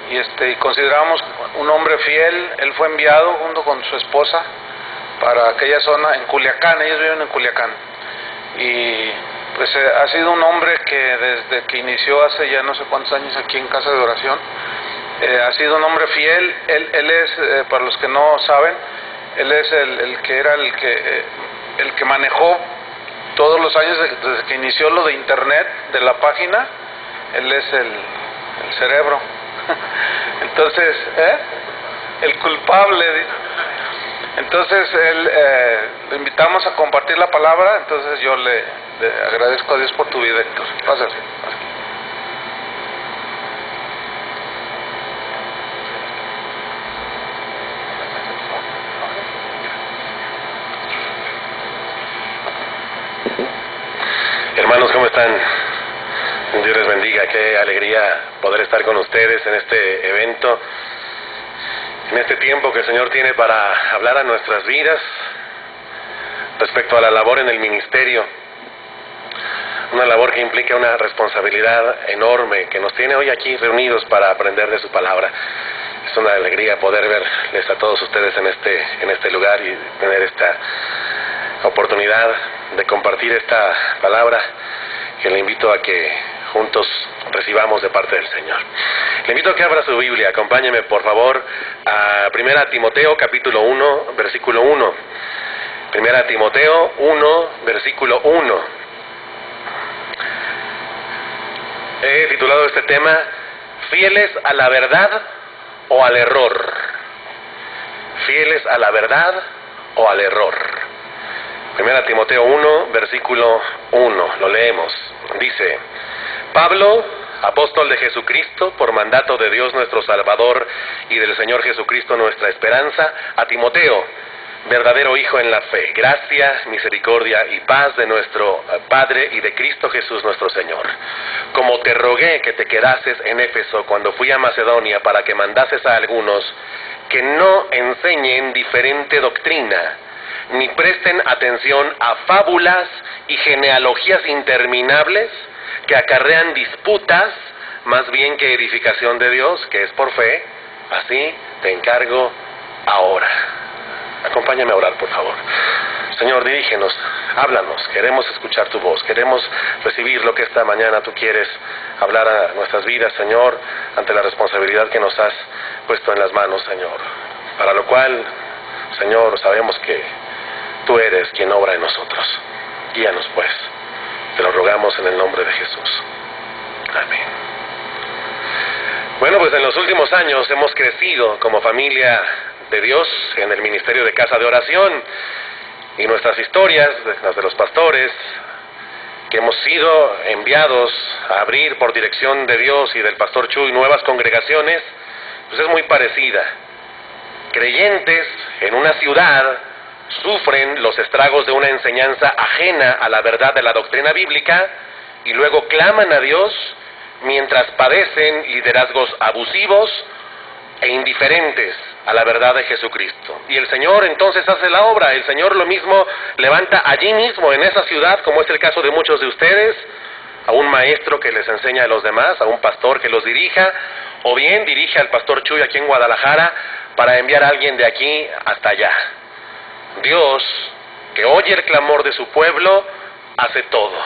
y considerábamos un hombre fiel. Él fue enviado junto con su esposa para aquella zona en Culiacán. Ellos viven en Culiacán, y pues ha sido un hombre que desde que inició hace ya no sé cuántos años aquí en Casa de Oración, ha sido un hombre fiel. Él es, para los que no saben, él es el que era el que manejó todos los años desde que inició lo de internet, de la página. Él es el cerebro. Entonces, el culpable. Entonces, lo invitamos a compartir la palabra. Entonces yo le agradezco a Dios por tu vida, Héctor. Pásale. Hermanos, ¿cómo están? Dios les bendiga. Qué alegría poder estar con ustedes en este evento, en este tiempo que el Señor tiene para hablar a nuestras vidas respecto a la labor en el ministerio. Una labor que implica una responsabilidad enorme, que nos tiene hoy aquí reunidos para aprender de su palabra. Es una alegría poder verles a todos ustedes en este lugar y tener esta oportunidad de compartir esta palabra, que le invito a que juntos recibamos de parte del Señor. Le invito a que abra su Biblia. Acompáñeme por favor a 1 Timoteo capítulo 1 versículo 1. 1 Timoteo 1 versículo 1. He titulado este tema ¿Fieles a la verdad o al error? ¿Fieles a la verdad o al error? 1 Timoteo 1, versículo 1, lo leemos. Dice: Pablo, apóstol de Jesucristo, por mandato de Dios nuestro Salvador y del Señor Jesucristo nuestra esperanza, a Timoteo, verdadero hijo en la fe, gracia, misericordia y paz de nuestro Padre y de Cristo Jesús nuestro Señor. Como te rogué que te quedases en Éfeso cuando fui a Macedonia para que mandases a algunos que no enseñen diferente doctrina, ni presten atención a fábulas y genealogías interminables que acarrean disputas más bien que edificación de Dios, que es por fe. Así te encargo ahora. Acompáñame a orar, por favor. Señor, dirígenos, háblanos, queremos escuchar tu voz, queremos recibir lo que esta mañana tú quieres hablar a nuestras vidas, Señor, ante la responsabilidad que nos has puesto en las manos, Señor. Para lo cual, Señor, sabemos que tú eres quien obra en nosotros. Guíanos, pues. Te lo rogamos en el nombre de Jesús. Amén. Bueno, pues en los últimos años hemos crecido como familia de Dios en el ministerio de Casa de Oración, y nuestras historias, las de los pastores, que hemos sido enviados a abrir por dirección de Dios y del pastor Chuy nuevas congregaciones, pues es muy parecida. Creyentes en una ciudad sufren los estragos de una enseñanza ajena a la verdad de la doctrina bíblica y luego claman a Dios mientras padecen liderazgos abusivos e indiferentes a la verdad de Jesucristo. Y el Señor entonces hace la obra. El Señor lo mismo levanta allí mismo en esa ciudad, como es el caso de muchos de ustedes, a un maestro que les enseña a los demás, a un pastor que los dirija, o bien dirige al pastor Chuy aquí en Guadalajara para enviar a alguien de aquí hasta allá. Dios, que oye el clamor de su pueblo, hace todo.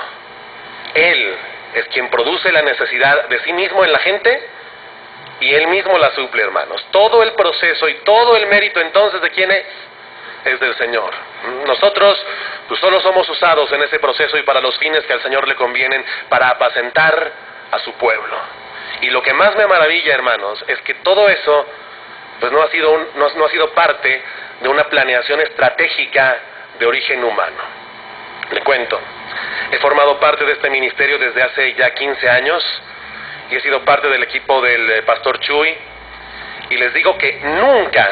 Él es quien produce la necesidad de sí mismo en la gente y Él mismo la suple, hermanos. Todo el proceso y todo el mérito entonces, ¿de quién es? Es del Señor. Nosotros pues solo somos usados en ese proceso y para los fines que al Señor le convienen, para apacentar a su pueblo. Y lo que más me maravilla, hermanos, es que todo eso pues no ha sido parte de una planeación estratégica de origen humano. Le cuento, he formado parte de este ministerio desde hace ya 15 años y he sido parte del equipo del pastor Chuy, y les digo que nunca,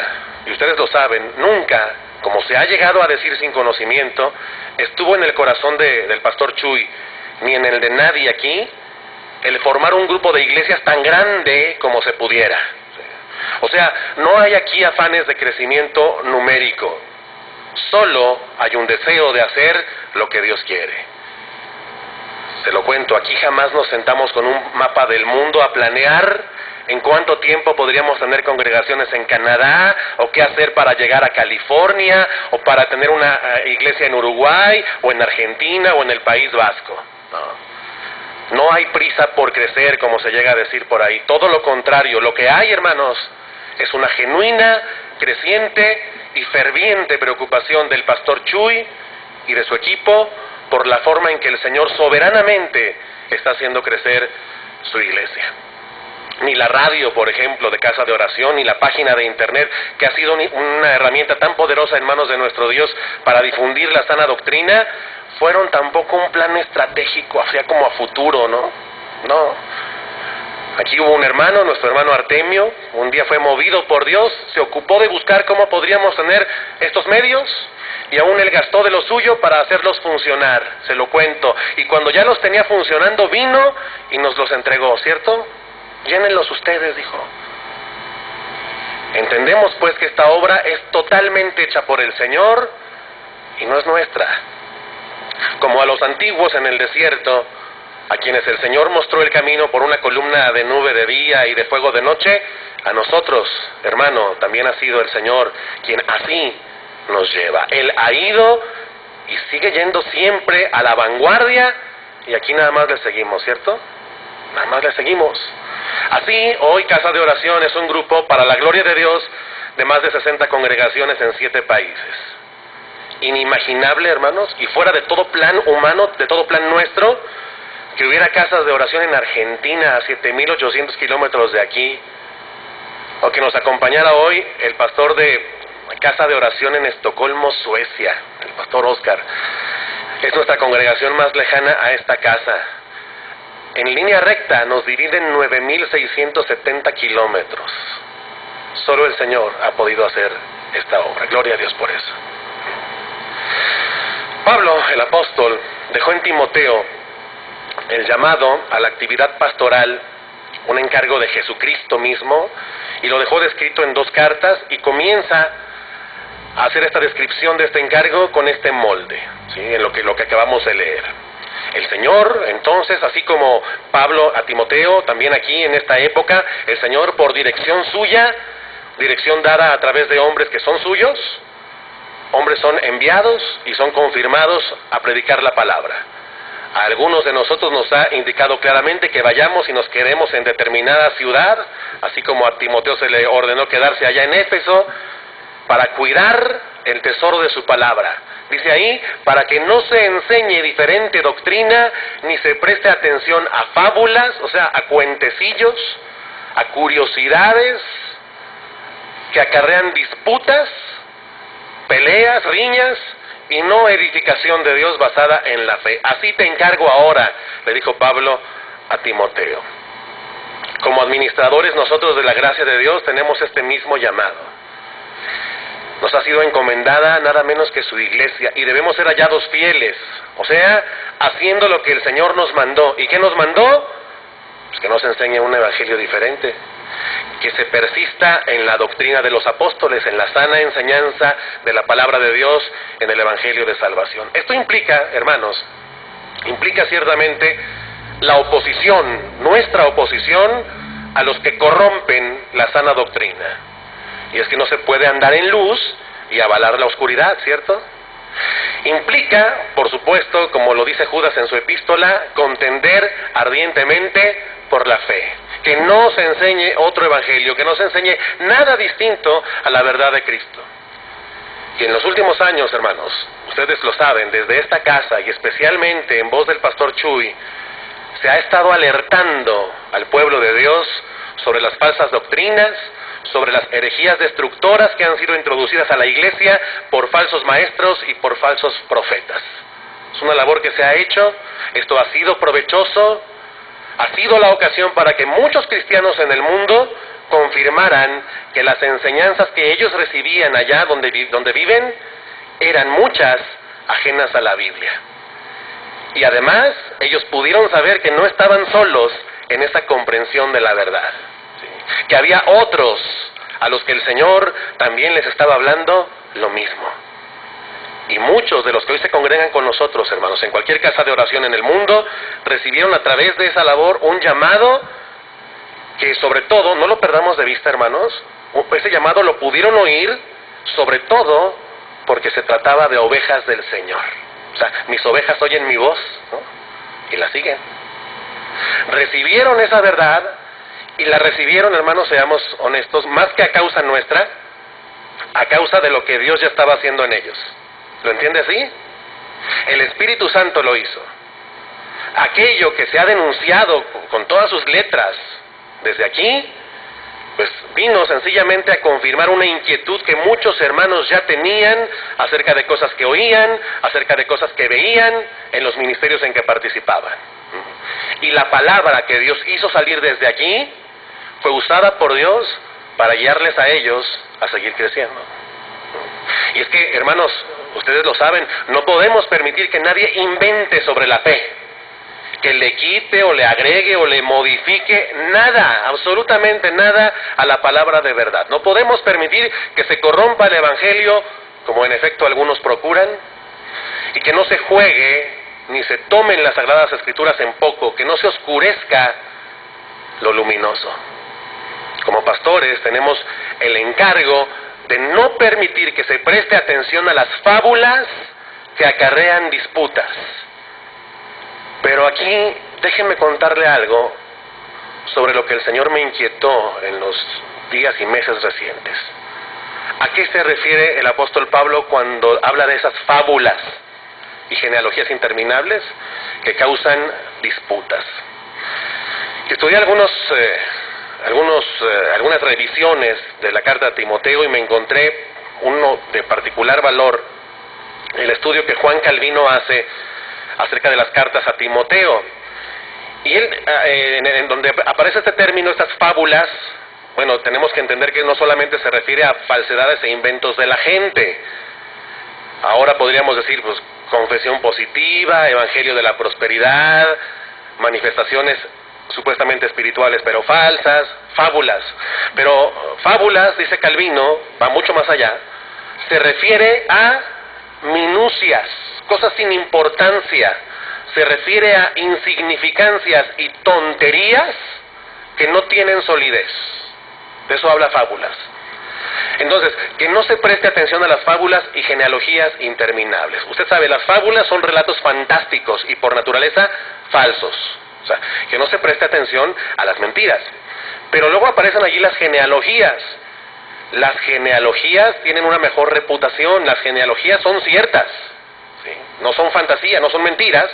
y ustedes lo saben, nunca, como se ha llegado a decir sin conocimiento, estuvo en el corazón del pastor Chuy, ni en el de nadie aquí, el formar un grupo de iglesias tan grande como se pudiera. O sea, no hay aquí afanes de crecimiento numérico, solo hay un deseo de hacer lo que Dios quiere. Se lo cuento, aquí jamás nos sentamos con un mapa del mundo a planear en cuánto tiempo podríamos tener congregaciones en Canadá, o qué hacer para llegar a California, o para tener una iglesia en Uruguay, o en Argentina, o en el País Vasco. No hay prisa por crecer, como se llega a decir por ahí. Todo lo contrario, lo que hay, hermanos, es una genuina, creciente y ferviente preocupación del pastor Chuy y de su equipo por la forma en que el Señor soberanamente está haciendo crecer su iglesia. Ni la radio, por ejemplo, de Casa de Oración, ni la página de internet, que ha sido una herramienta tan poderosa en manos de nuestro Dios para difundir la sana doctrina, fueron tampoco un plan estratégico, hacia como a futuro, ¿no? No. Aquí hubo un hermano, nuestro hermano Artemio, un día fue movido por Dios, se ocupó de buscar cómo podríamos tener estos medios, y aún él gastó de lo suyo para hacerlos funcionar, se lo cuento. Y cuando ya los tenía funcionando, vino y nos los entregó, ¿cierto? Llénenlos ustedes, dijo. Entendemos pues que esta obra es totalmente hecha por el Señor y no es nuestra. Como a los antiguos en el desierto, a quienes el Señor mostró el camino por una columna de nube de día y de fuego de noche, a nosotros, hermano, también ha sido el Señor quien así nos lleva. Él ha ido y sigue yendo siempre a la vanguardia, y aquí nada más le seguimos, ¿cierto? Nada más le seguimos. Así, hoy Casa de Oración es un grupo para la gloria de Dios de más de 60 congregaciones en 7 países. Inimaginable, hermanos, y fuera de todo plan humano, de todo plan nuestro, que hubiera casas de oración en Argentina a 7.800 kilómetros de aquí, o que nos acompañara hoy el pastor de Casa de Oración en Estocolmo, Suecia, el pastor Oscar. Es nuestra congregación más lejana a esta casa. En línea recta nos dividen 9.670 kilómetros. Solo el Señor ha podido hacer esta obra. Gloria a Dios por eso. Pablo, el apóstol, dejó en Timoteo el llamado a la actividad pastoral, un encargo de Jesucristo mismo, y lo dejó descrito en 2 cartas, y comienza a hacer esta descripción de este encargo con este molde, ¿sí? En lo que acabamos de leer. El Señor, entonces, así como Pablo a Timoteo, también aquí en esta época, el Señor, por dirección suya, dirección dada a través de hombres que son suyos, hombres son enviados y son confirmados a predicar la palabra. A algunos de nosotros nos ha indicado claramente que vayamos y nos quedemos en determinada ciudad, así como a Timoteo se le ordenó quedarse allá en Éfeso, para cuidar el tesoro de su palabra. Dice ahí, para que no se enseñe diferente doctrina, ni se preste atención a fábulas, o sea, a cuentecillos, a curiosidades que acarrean disputas, peleas, riñas, y no edificación de Dios basada en la fe. Así te encargo ahora, le dijo Pablo a Timoteo. Como administradores nosotros de la gracia de Dios tenemos este mismo llamado. Nos ha sido encomendada nada menos que su iglesia, y debemos ser hallados fieles, o sea, haciendo lo que el Señor nos mandó. ¿Y qué nos mandó? Pues que nos enseñe un evangelio diferente, que se persista en la doctrina de los apóstoles, en la sana enseñanza de la palabra de Dios, en el evangelio de salvación. Esto implica, hermanos, implica ciertamente la oposición, nuestra oposición a los que corrompen la sana doctrina. Y es que no se puede andar en luz y avalar la oscuridad, ¿cierto? Implica, por supuesto, como lo dice Judas en su epístola, contender ardientemente por la fe. Que no se enseñe otro evangelio, que no se enseñe nada distinto a la verdad de Cristo. Y en los últimos años, hermanos, ustedes lo saben, desde esta casa y especialmente en voz del pastor Chuy, se ha estado alertando al pueblo de Dios sobre las falsas doctrinas, sobre las herejías destructoras que han sido introducidas a la iglesia por falsos maestros y por falsos profetas. Es una labor que se ha hecho, esto ha sido provechoso, ha sido la ocasión para que muchos cristianos en el mundo confirmaran que las enseñanzas que ellos recibían allá donde viven eran muchas ajenas a la Biblia. Y además, ellos pudieron saber que no estaban solos en esa comprensión de la verdad, ¿sí? Que había otros a los que el Señor también les estaba hablando lo mismo. Y muchos de los que hoy se congregan con nosotros, hermanos, en cualquier casa de oración en el mundo, recibieron a través de esa labor un llamado que sobre todo, no lo perdamos de vista, hermanos, ese llamado lo pudieron oír, sobre todo porque se trataba de ovejas del Señor. O sea, mis ovejas oyen mi voz, ¿no? Y la siguen. Recibieron esa verdad, y la recibieron, hermanos, seamos honestos, más que a causa nuestra, a causa de lo que Dios ya estaba haciendo en ellos. ¿Lo entiende así? El Espíritu Santo lo hizo. Aquello que se ha denunciado con todas sus letras desde aquí, pues vino sencillamente a confirmar una inquietud que muchos hermanos ya tenían acerca de cosas que oían, acerca de cosas que veían en los ministerios en que participaban. Y la palabra que Dios hizo salir desde aquí fue usada por Dios para guiarles a ellos a seguir creciendo. Y es que, hermanos, ustedes lo saben, no podemos permitir que nadie invente sobre la fe, que le quite o le agregue o le modifique nada, absolutamente nada a la palabra de verdad. No podemos permitir que se corrompa el Evangelio, como en efecto algunos procuran, y que no se juegue ni se tomen las Sagradas Escrituras en poco, que no se oscurezca lo luminoso. Como pastores tenemos el encargo de no permitir que se preste atención a las fábulas que acarrean disputas. Pero aquí déjenme contarle algo sobre lo que el Señor me inquietó en los días y meses recientes. ¿A qué se refiere el apóstol Pablo cuando habla de esas fábulas y genealogías interminables que causan disputas? Estudié algunas revisiones de la carta a Timoteo y me encontré uno de particular valor, el estudio que Juan Calvino hace acerca de las cartas a Timoteo. Y él, en donde aparece este término, estas fábulas, bueno, tenemos que entender que no solamente se refiere a falsedades e inventos de la gente. Ahora podríamos decir, pues, confesión positiva, evangelio de la prosperidad, manifestaciones supuestamente espirituales pero falsas, fábulas. Pero fábulas, dice Calvino, va mucho más allá, se refiere a minucias, cosas sin importancia, se refiere a insignificancias y tonterías que no tienen solidez. De eso habla fábulas. Entonces, que no se preste atención a las fábulas y genealogías interminables. Usted sabe, las fábulas son relatos fantásticos y por naturaleza falsos. O sea, que no se preste atención a las mentiras. Pero luego aparecen allí las genealogías. Las genealogías tienen una mejor reputación, las genealogías son ciertas, ¿sí? No son fantasía, no son mentiras,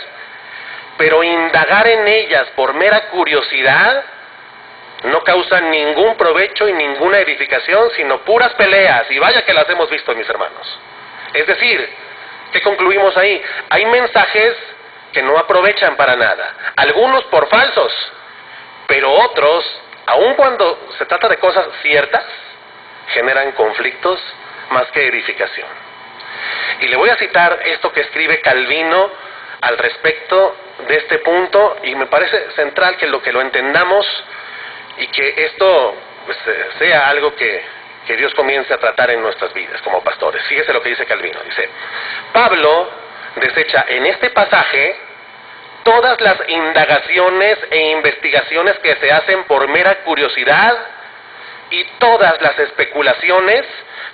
pero indagar en ellas por mera curiosidad no causa ningún provecho y ninguna edificación, sino puras peleas, y vaya que las hemos visto, mis hermanos. Es decir, ¿qué concluimos ahí? Hay mensajes que no aprovechan para nada, algunos por falsos, pero otros, aun cuando se trata de cosas ciertas, generan conflictos más que edificación. Y le voy a citar esto que escribe Calvino al respecto de este punto, y me parece central que lo entendamos y que esto pues, sea algo que Dios comience a tratar en nuestras vidas como pastores. Fíjese lo que dice Calvino. Dice: Pablo desecha en este pasaje todas las indagaciones e investigaciones que se hacen por mera curiosidad y todas las especulaciones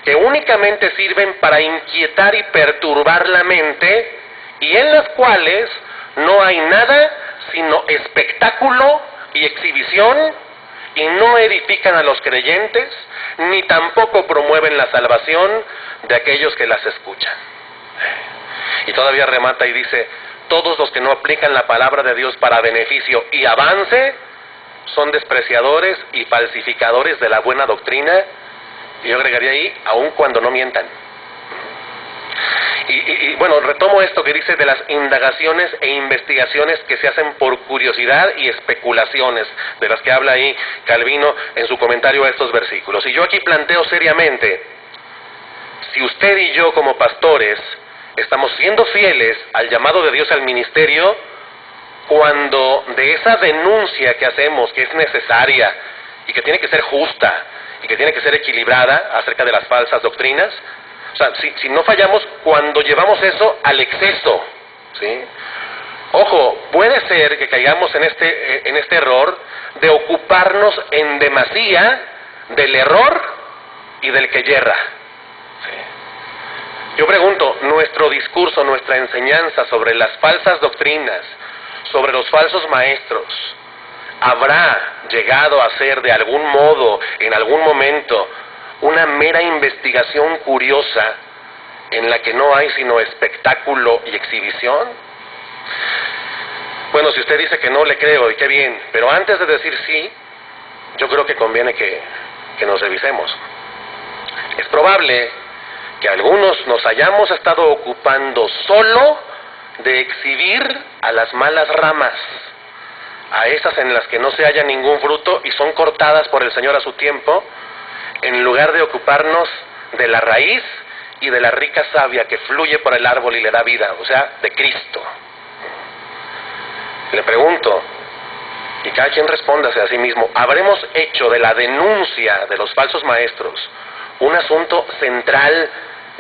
que únicamente sirven para inquietar y perturbar la mente, y en las cuales no hay nada sino espectáculo y exhibición, y no edifican a los creyentes, ni tampoco promueven la salvación de aquellos que las escuchan. Y todavía remata y dice: todos los que no aplican la palabra de Dios para beneficio y avance son despreciadores y falsificadores de la buena doctrina, y yo agregaría ahí, aun cuando no mientan. Y bueno, retomo esto que dice de las indagaciones e investigaciones que se hacen por curiosidad y especulaciones, de las que habla ahí Calvino en su comentario a estos versículos. Y yo aquí planteo seriamente, si usted y yo como pastores estamos siendo fieles al llamado de Dios al ministerio, cuando de esa denuncia que hacemos, que es necesaria y que tiene que ser justa y que tiene que ser equilibrada acerca de las falsas doctrinas, o sea, si no fallamos cuando llevamos eso al exceso, ¿sí? Ojo, puede ser que caigamos en este error de ocuparnos en demasía del error y del que yerra. Sí. Yo pregunto, nuestro discurso, nuestra enseñanza sobre las falsas doctrinas, sobre los falsos maestros, ¿habrá llegado a ser de algún modo, en algún momento, una mera investigación curiosa en la que no hay sino espectáculo y exhibición? Bueno, si usted dice que no, le creo, y qué bien, pero antes de decir sí, yo creo que conviene que nos revisemos. Es probable que algunos nos hayamos estado ocupando solo de exhibir a las malas ramas, a esas en las que no se halla ningún fruto y son cortadas por el Señor a su tiempo, en lugar de ocuparnos de la raíz y de la rica savia que fluye por el árbol y le da vida, o sea, de Cristo. Le pregunto, y cada quien respóndase a sí mismo, ¿habremos hecho de la denuncia de los falsos maestros un asunto central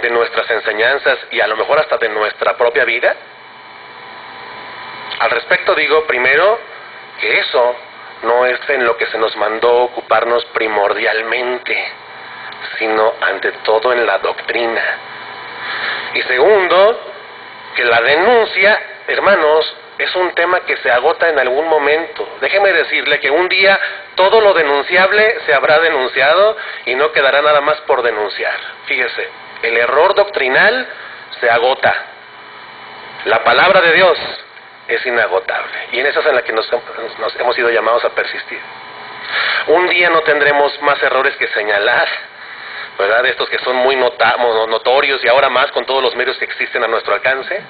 de nuestras enseñanzas y a lo mejor hasta de nuestra propia vida? Al respecto digo, primero, que eso no es en lo que se nos mandó ocuparnos primordialmente, sino ante todo en la doctrina. Y segundo, que la denuncia, hermanos, es un tema que se agota en algún momento. Déjeme decirle que un día todo lo denunciable se habrá denunciado y no quedará nada más por denunciar. Fíjese, el error doctrinal se agota. La palabra de Dios es inagotable. Y en esa es en la que nos hemos sido llamados a persistir. Un día no tendremos más errores que señalar, ¿verdad? De estos que son muy notorios y ahora más con todos los medios que existen a nuestro alcance.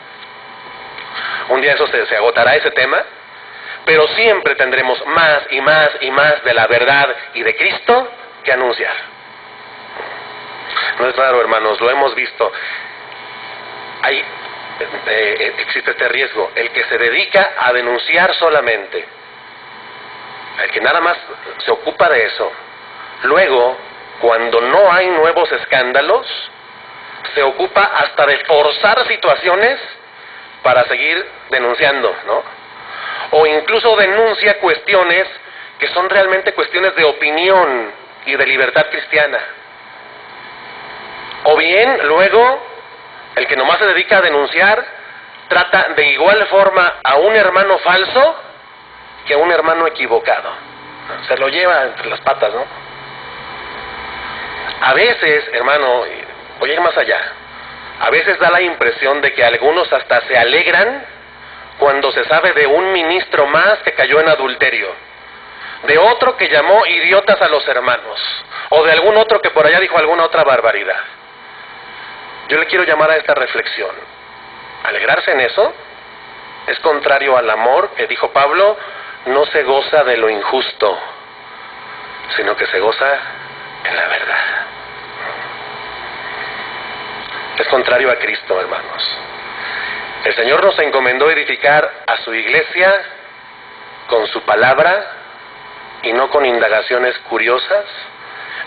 Un día eso se agotará ese tema, pero siempre tendremos más y más y más de la verdad y de Cristo que anunciar. No es raro, hermanos, lo hemos visto. Existe este riesgo, el que se dedica a denunciar solamente, el que nada más se ocupa de eso, luego, cuando no hay nuevos escándalos, se ocupa hasta de forzar situaciones para seguir denunciando, ¿no? O incluso denuncia cuestiones que son realmente cuestiones de opinión y de libertad cristiana. O bien, luego, el que nomás se dedica a denunciar, trata de igual forma a un hermano falso que a un hermano equivocado. Se lo lleva entre las patas, ¿no? A veces, hermano, voy a ir más allá, a veces da la impresión de que algunos hasta se alegran cuando se sabe de un ministro más que cayó en adulterio, de otro que llamó idiotas a los hermanos, o de algún otro que por allá dijo alguna otra barbaridad. Yo le quiero llamar a esta reflexión. Alegrarse en eso es contrario al amor que dijo Pablo, no se goza de lo injusto, sino que se goza en la verdad. Es contrario a Cristo, hermanos. El Señor nos encomendó edificar a su iglesia con su palabra y no con indagaciones curiosas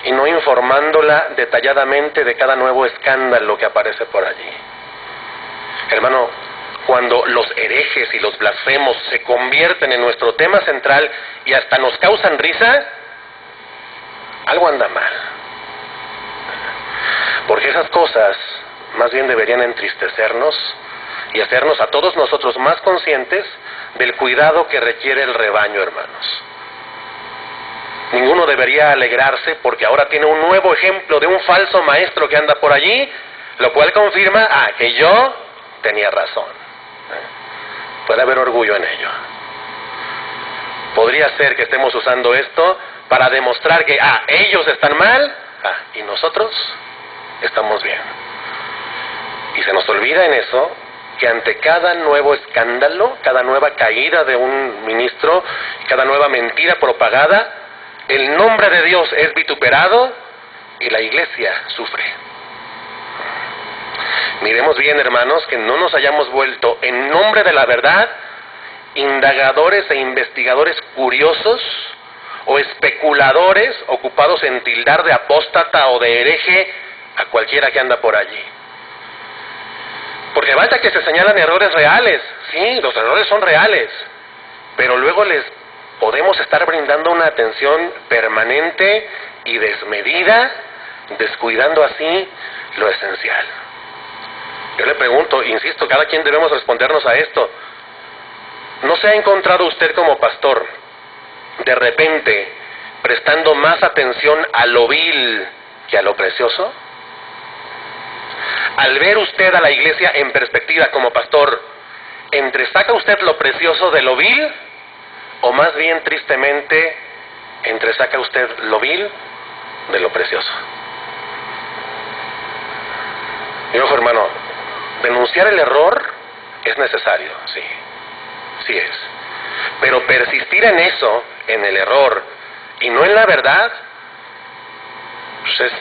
y no informándola detalladamente de cada nuevo escándalo que aparece por allí. Hermano, cuando los herejes y los blasfemos se convierten en nuestro tema central y hasta nos causan risa, algo anda mal. Porque esas cosas más bien deberían entristecernos y hacernos a todos nosotros más conscientes del cuidado que requiere el rebaño, hermanos. Ninguno debería alegrarse porque ahora tiene un nuevo ejemplo de un falso maestro que anda por allí, lo cual confirma que yo tenía razón. Puede haber orgullo en ello. Podría ser que estemos usando esto para demostrar que ellos están mal y nosotros estamos bien. Y se nos olvida en eso que ante cada nuevo escándalo, cada nueva caída de un ministro, cada nueva mentira propagada, el nombre de Dios es vituperado y la iglesia sufre. Miremos bien, hermanos, que no nos hayamos vuelto, en nombre de la verdad, indagadores e investigadores curiosos o especuladores ocupados en tildar de apóstata o de hereje a cualquiera que anda por allí. Porque basta que se señalan errores reales, sí, los errores son reales, pero luego les podemos estar brindando una atención permanente y desmedida, descuidando así lo esencial. Yo le pregunto, insisto, cada quien debemos respondernos a esto. ¿No se ha encontrado usted como pastor de repente prestando más atención a lo vil que a lo precioso? Al ver usted a la iglesia en perspectiva como pastor, ¿entresaca usted lo precioso de lo vil? ¿O más bien, tristemente, entresaca usted lo vil de lo precioso? Y ojo, hermano, denunciar el error es necesario, sí es. Pero persistir en eso, en el error, y no en la verdad, pues es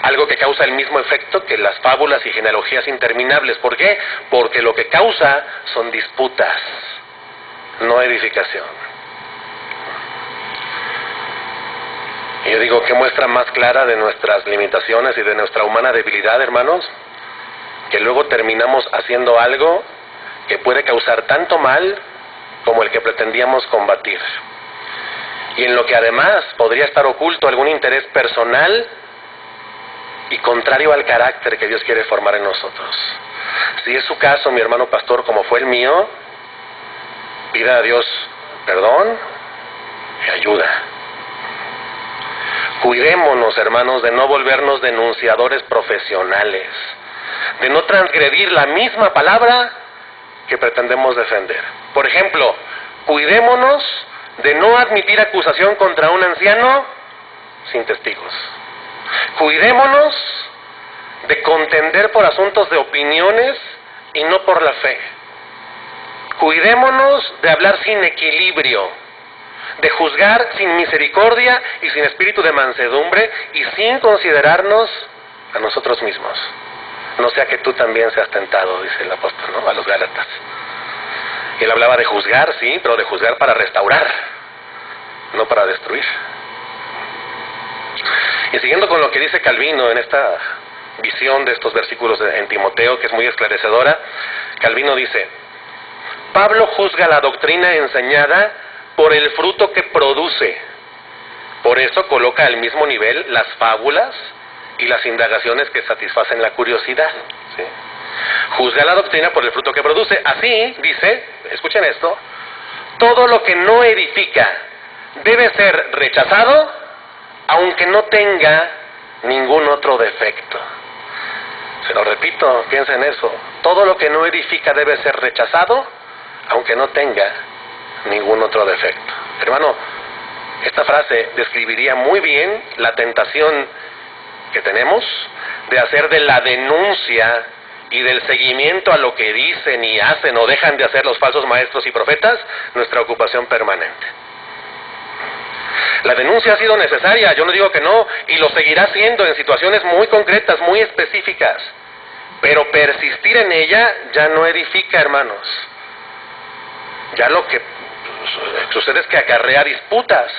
algo que causa el mismo efecto que las fábulas y genealogías interminables. ¿Por qué? Porque lo que causa son disputas, no edificación. Y yo digo, ¿qué muestra más clara de nuestras limitaciones y de nuestra humana debilidad, hermanos? Que luego terminamos haciendo algo que puede causar tanto mal como el que pretendíamos combatir. Y en lo que además podría estar oculto algún interés personal y contrario al carácter que Dios quiere formar en nosotros. Si es su caso, mi hermano pastor, como fue el mío, pida a Dios perdón y ayuda. Cuidémonos, hermanos, de no volvernos denunciadores profesionales, de no transgredir la misma palabra que pretendemos defender. Por ejemplo, cuidémonos de no admitir acusación contra un anciano sin testigos. Cuidémonos de contender por asuntos de opiniones y no por la fe. Cuidémonos de hablar sin equilibrio, de juzgar sin misericordia y sin espíritu de mansedumbre y sin considerarnos a nosotros mismos. No sea que tú también seas tentado, dice el apóstol, ¿no?, a los Gálatas. Él hablaba de juzgar, sí, pero de juzgar para restaurar, no para destruir. Y siguiendo con lo que dice Calvino en esta visión de estos versículos en Timoteo, que es muy esclarecedora, Calvino dice: Pablo juzga la doctrina enseñada por el fruto que produce. Por eso coloca al mismo nivel las fábulas y las indagaciones que satisfacen la curiosidad, ¿sí? Juzga la doctrina por el fruto que produce. Así, dice, escuchen esto, todo lo que no edifica debe ser rechazado, aunque no tenga ningún otro defecto. Se lo repito, piensen en eso. Todo lo que no edifica debe ser rechazado, aunque no tenga ningún otro defecto. Hermano, esta frase describiría muy bien la tentación que tenemos de hacer de la denuncia y del seguimiento a lo que dicen y hacen o dejan de hacer los falsos maestros y profetas nuestra ocupación permanente. La denuncia ha sido necesaria, yo no digo que no, y lo seguirá siendo en situaciones muy concretas, muy específicas, pero persistir en ella ya no edifica, hermanos. Ya lo que sucede es que acarrea disputas,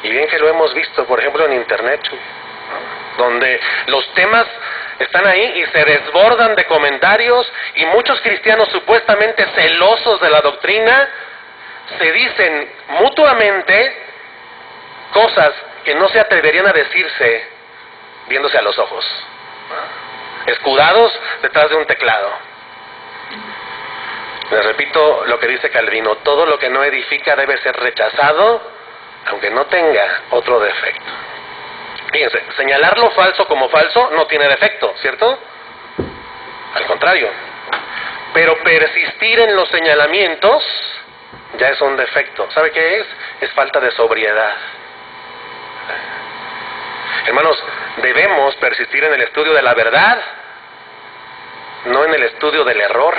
y bien que lo hemos visto, por ejemplo, en internet, donde los temas están ahí y se desbordan de comentarios, y muchos cristianos supuestamente celosos de la doctrina se dicen mutuamente cosas que no se atreverían a decirse viéndose a los ojos, escudados detrás de un teclado. Les repito lo que dice Calvino: todo lo que no edifica debe ser rechazado, aunque no tenga otro defecto. Fíjense, señalar lo falso como falso no tiene defecto, ¿cierto? Al contrario. Pero persistir en los señalamientos ya es un defecto. ¿Sabe qué es? Es falta de sobriedad. Hermanos, debemos persistir en el estudio de la verdad, no en el estudio del error.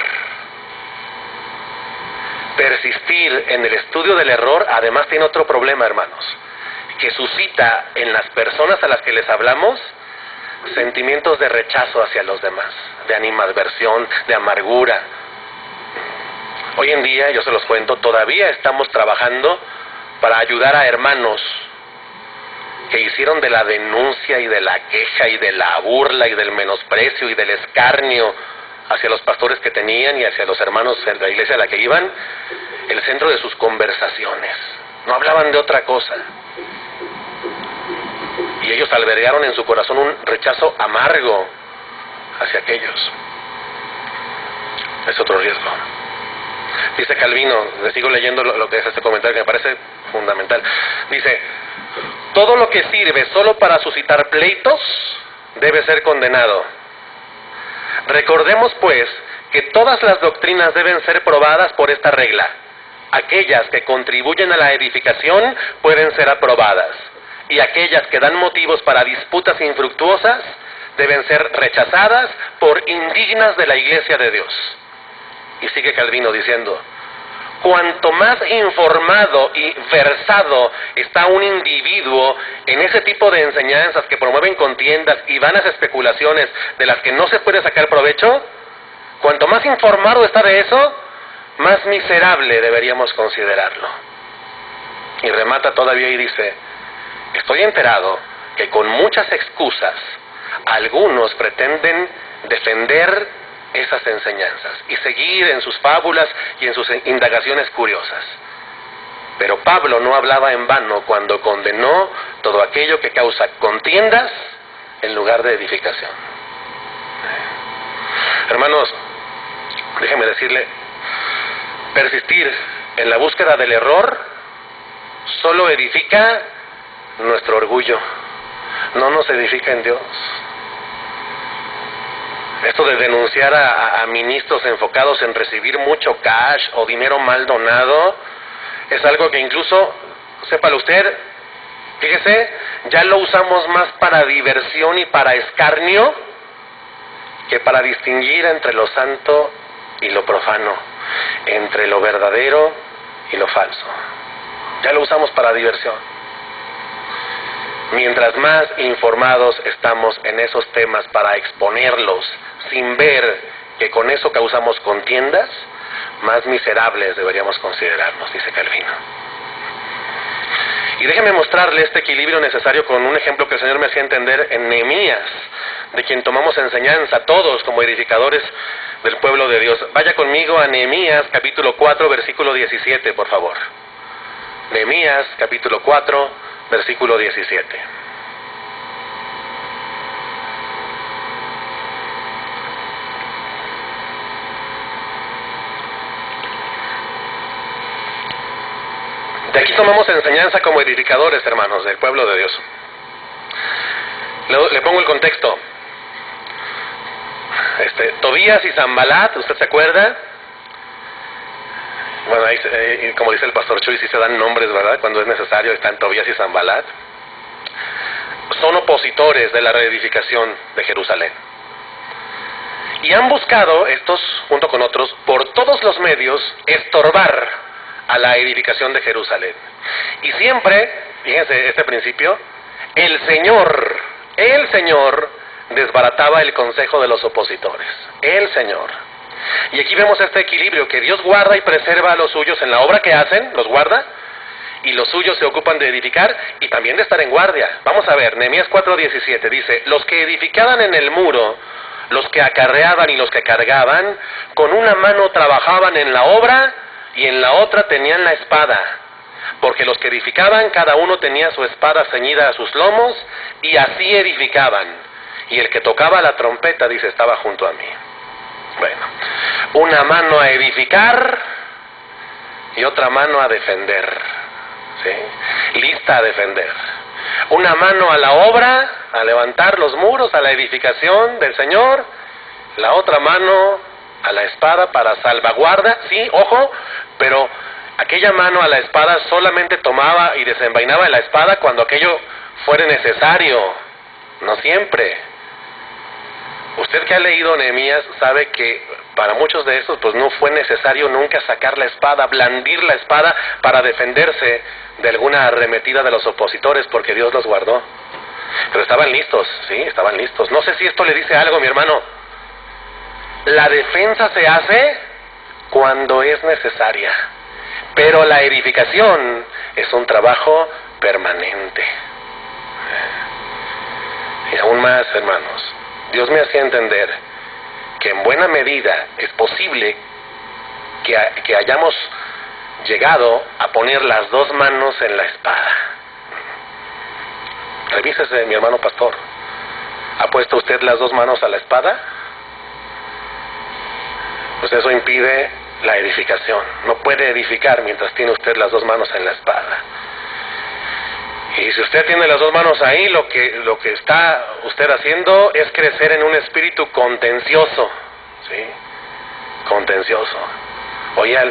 Persistir en el estudio del error además tiene otro problema, hermanos, que suscita en las personas a las que les hablamos sentimientos de rechazo hacia los demás, de animadversión, de amargura. Hoy en día, yo se los cuento, todavía estamos trabajando para ayudar a hermanos que hicieron de la denuncia y de la queja y de la burla y del menosprecio y del escarnio hacia los pastores que tenían y hacia los hermanos de la iglesia a la que iban, el centro de sus conversaciones. No hablaban de otra cosa. Y ellos albergaron en su corazón un rechazo amargo hacia aquellos. Es otro riesgo. Dice Calvino, le sigo leyendo lo que es este comentario que me parece fundamental. Dice: todo lo que sirve solo para suscitar pleitos debe ser condenado. Recordemos pues que todas las doctrinas deben ser probadas por esta regla. Aquellas que contribuyen a la edificación pueden ser aprobadas, y aquellas que dan motivos para disputas infructuosas deben ser rechazadas por indignas de la iglesia de Dios. Y sigue Calvino diciendo: cuanto más informado y versado está un individuo en ese tipo de enseñanzas que promueven contiendas y vanas especulaciones de las que no se puede sacar provecho, cuanto más informado está de eso, más miserable deberíamos considerarlo. Y remata todavía y dice: estoy enterado que con muchas excusas algunos pretenden defender esas enseñanzas y seguir en sus fábulas y en sus indagaciones curiosas. Pero Pablo no hablaba en vano cuando condenó todo aquello que causa contiendas en lugar de edificación. Hermanos, déjenme decirle, persistir en la búsqueda del error solo edifica nuestro orgullo, no nos edifica en Dios. Esto de denunciar a ministros enfocados en recibir mucho cash o dinero mal donado es algo que incluso, sépalo usted, fíjese, ya lo usamos más para diversión y para escarnio que para distinguir entre lo santo y lo profano, entre lo verdadero y lo falso. Ya lo usamos para diversión. Mientras más informados estamos en esos temas para exponerlos, sin ver que con eso causamos contiendas, más miserables deberíamos considerarnos, dice Calvino. Y déjeme mostrarle este equilibrio necesario con un ejemplo que el Señor me hacía entender en Nehemías, de quien tomamos enseñanza todos como edificadores del pueblo de Dios. Vaya conmigo a Nehemías capítulo 4, versículo 17, por favor. Nehemías capítulo 4, versículo 17. De aquí tomamos enseñanza como edificadores, hermanos, del pueblo de Dios. Le pongo el contexto. Tobías y Sanbalat, ¿usted se acuerda? Bueno, ahí, como dice el pastor Chuy, sí se dan nombres, ¿verdad? Cuando es necesario, están Tobías y Sanbalat. Son opositores de la reedificación de Jerusalén. Y han buscado, estos junto con otros, por todos los medios, estorbar a la edificación de Jerusalén. Y siempre, fíjense este principio, el Señor desbarataba el consejo de los opositores. El Señor. Y aquí vemos este equilibrio, que Dios guarda y preserva a los suyos en la obra que hacen, los guarda, y los suyos se ocupan de edificar y también de estar en guardia. Vamos a ver, Nehemías 4:17 dice: los que edificaban en el muro, los que acarreaban y los que cargaban, con una mano trabajaban en la obra y en la otra tenían la espada, porque los que edificaban cada uno tenía su espada ceñida a sus lomos y así edificaban, y el que tocaba la trompeta, dice, estaba junto a mí. Bueno, una mano a edificar y otra mano a defender, ¿sí? Lista a defender. Una mano a la obra, a levantar los muros, a la edificación del Señor. La otra mano a la espada para salvaguarda, sí, ojo, pero aquella mano a la espada solamente tomaba y desenvainaba la espada cuando aquello fuera necesario, no siempre. Usted que ha leído Nehemías sabe que para muchos de estos pues no fue necesario nunca sacar la espada, blandir la espada para defenderse de alguna arremetida de los opositores, porque Dios los guardó. Pero estaban listos, sí, estaban listos. No sé si esto le dice algo, mi hermano. La defensa se hace cuando es necesaria, pero la edificación es un trabajo permanente. Y aún más, hermanos, Dios me hacía entender que en buena medida es posible que hayamos llegado a poner las dos manos en la espada. Revísese, mi hermano pastor. ¿Ha puesto usted las dos manos a la espada? Pues eso impide la edificación. No puede edificar mientras tiene usted las dos manos en la espada. Y si usted tiene las dos manos ahí, lo que está usted haciendo es crecer en un espíritu contencioso, ¿sí? Contencioso. Oía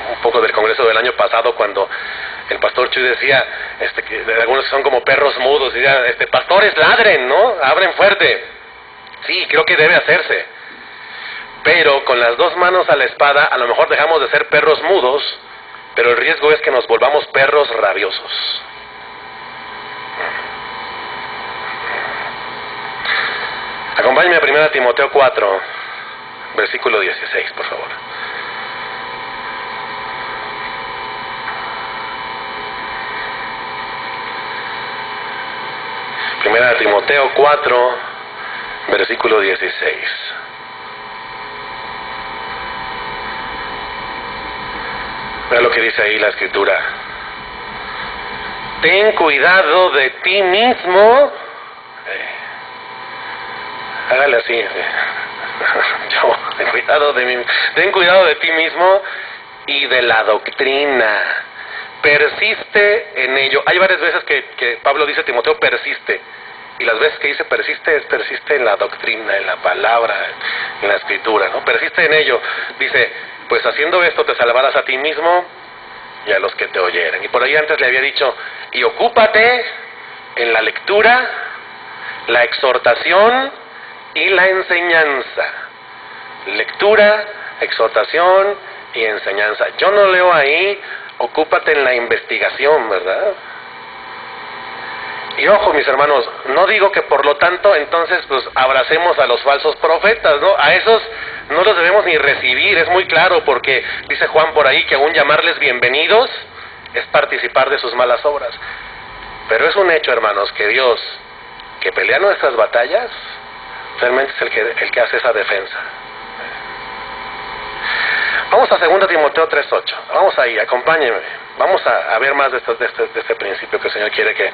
un poco del congreso del año pasado cuando el pastor Chuy decía que algunos son como perros mudos, y decía, pastores ladren, ¿no? Abren fuerte. Sí, creo que debe hacerse. Pero con las dos manos a la espada, a lo mejor dejamos de ser perros mudos, pero el riesgo es que nos volvamos perros rabiosos. Acompáñenme a 1 Timoteo 4, versículo 16, por favor. Primera de Timoteo 4, versículo 16. Vea lo que dice ahí la Escritura. Ten cuidado de ti mismo. Hágale así. Ten cuidado de ti mismo y de la doctrina. Persiste en ello. Hay varias veces que Pablo dice a Timoteo persiste. Y las veces que dice persiste, persiste en la doctrina, en la palabra, en la escritura, ¿no? Persiste en ello. Dice, pues haciendo esto te salvarás a ti mismo y a los que te oyeren. Y por ahí antes le había dicho, y ocúpate en la lectura, la exhortación y la enseñanza. Lectura, exhortación y enseñanza. Yo no leo ahí, ocúpate en la investigación, ¿verdad? Y ojo, mis hermanos, no digo que por lo tanto entonces pues abracemos a los falsos profetas, ¿no? A esos no los debemos ni recibir, es muy claro, porque dice Juan por ahí que aún llamarles bienvenidos es participar de sus malas obras. Pero es un hecho, hermanos, que Dios, que pelea nuestras batallas, realmente es el que hace esa defensa. Vamos a 2 Timoteo 3:8. Vamos ahí, acompáñenme. Vamos a ver más de este principio que el Señor quiere que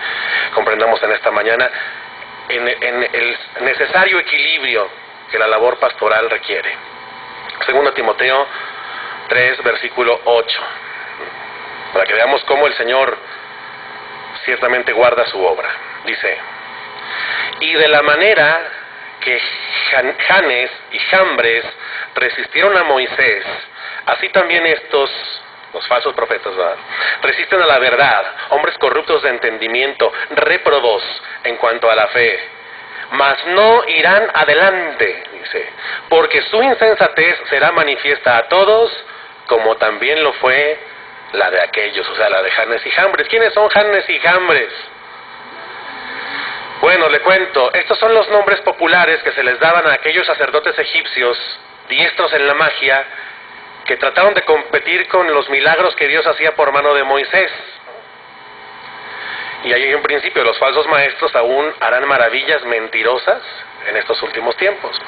comprendamos en esta mañana, en el necesario equilibrio que la labor pastoral requiere. 2 Timoteo 3, versículo 8. Para que veamos cómo el Señor ciertamente guarda su obra. Dice, y de la manera que Janes y Jambres resistieron a Moisés, así también estos, los falsos profetas, ¿verdad?, resisten a la verdad, hombres corruptos de entendimiento, réprobos en cuanto a la fe, mas no irán adelante, dice, porque su insensatez será manifiesta a todos, como también lo fue la de aquellos, o sea, la de Janes y Jambres. ¿Quiénes son Janes y Jambres? Bueno, le cuento, estos son los nombres populares que se les daban a aquellos sacerdotes egipcios, diestros en la magia, que trataron de competir con los milagros que Dios hacía por mano de Moisés. Y ahí en principio los falsos maestros aún harán maravillas mentirosas en estos últimos tiempos.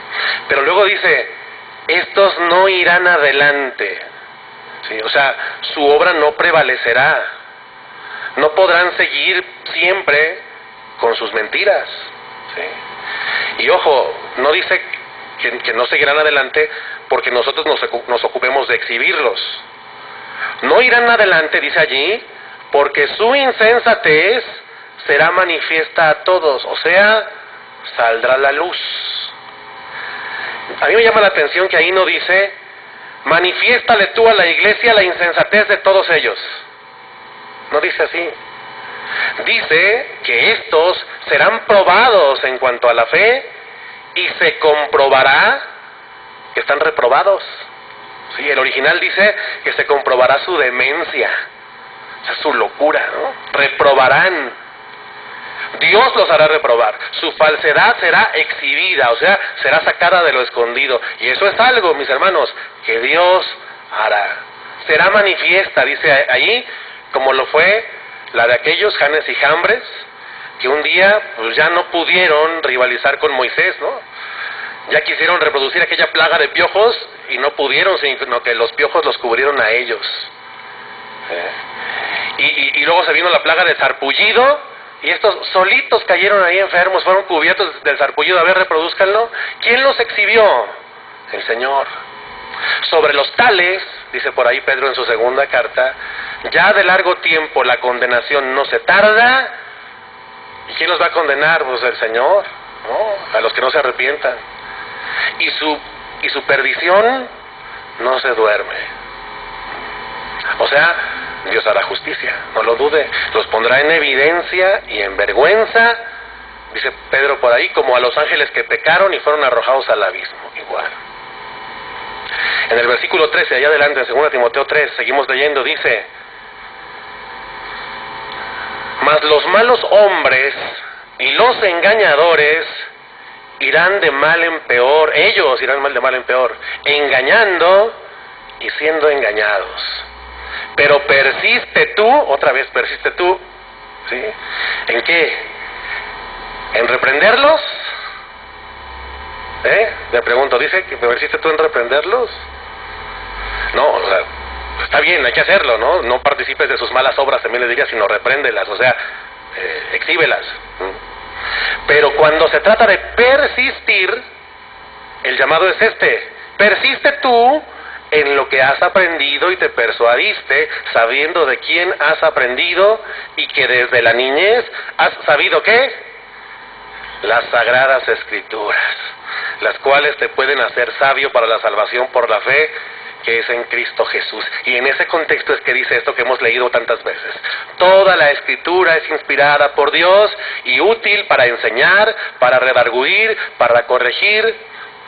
Pero luego dice, estos no irán adelante. ¿Sí? O sea, su obra no prevalecerá. No podrán seguir siempre con sus mentiras. ¿Sí? Y ojo, no dice que no seguirán adelante porque nosotros nos ocupemos de exhibirlos. No irán adelante, dice allí, porque su insensatez será manifiesta a todos, o sea, saldrá a la luz. A mí me llama la atención que ahí no dice, manifiéstale tú a la iglesia la insensatez de todos ellos. No dice así. Dice que estos serán probados en cuanto a la fe y se comprobará que están reprobados. Sí, el original dice que se comprobará su demencia, o sea, su locura, ¿no? Reprobarán. Dios los hará reprobar. Su falsedad será exhibida, o sea, será sacada de lo escondido. Y eso es algo, mis hermanos, que Dios hará. Será manifiesta, dice allí, como lo fue la de aquellos Janes y Jambres, que un día pues ya no pudieron rivalizar con Moisés, ¿no? Ya quisieron reproducir aquella plaga de piojos y no pudieron, sino que los piojos los cubrieron a ellos. Y luego se vino la plaga del sarpullido y estos solitos cayeron ahí enfermos, fueron cubiertos del sarpullido. A ver, reproduzcanlo. ¿Quién los exhibió? El Señor. Sobre los tales, dice por ahí Pedro en su segunda carta, ya de largo tiempo la condenación no se tarda. ¿Y quién los va a condenar? Pues el Señor, ¿no? A los que no se arrepientan. Y su perdición no se duerme. O sea, Dios hará justicia, no lo dude. Los pondrá en evidencia y en vergüenza, dice Pedro por ahí, como a los ángeles que pecaron y fueron arrojados al abismo. Igual. En el versículo 13, allá adelante, en 2 Timoteo 3, seguimos leyendo, dice: mas los malos hombres y los engañadores irán de mal en peor, ellos irán de mal en peor, engañando y siendo engañados. Pero persiste tú, otra vez persiste tú, ¿sí? ¿En qué? ¿En reprenderlos? Le pregunto, ¿dice que persiste tú en reprenderlos? No, o sea, está bien, hay que hacerlo, ¿no? No participes de sus malas obras, también le digas, sino repréndelas, o sea, exhíbelas. Pero cuando se trata de persistir, el llamado es este: persiste tú en lo que has aprendido y te persuadiste, sabiendo de quién has aprendido y que desde la niñez has sabido ¿qué? Las sagradas escrituras, las cuales te pueden hacer sabio para la salvación por la fe que es en Cristo Jesús. Y en ese contexto es que dice esto que hemos leído tantas veces: toda la escritura es inspirada por Dios y útil para enseñar, para redarguir, para corregir,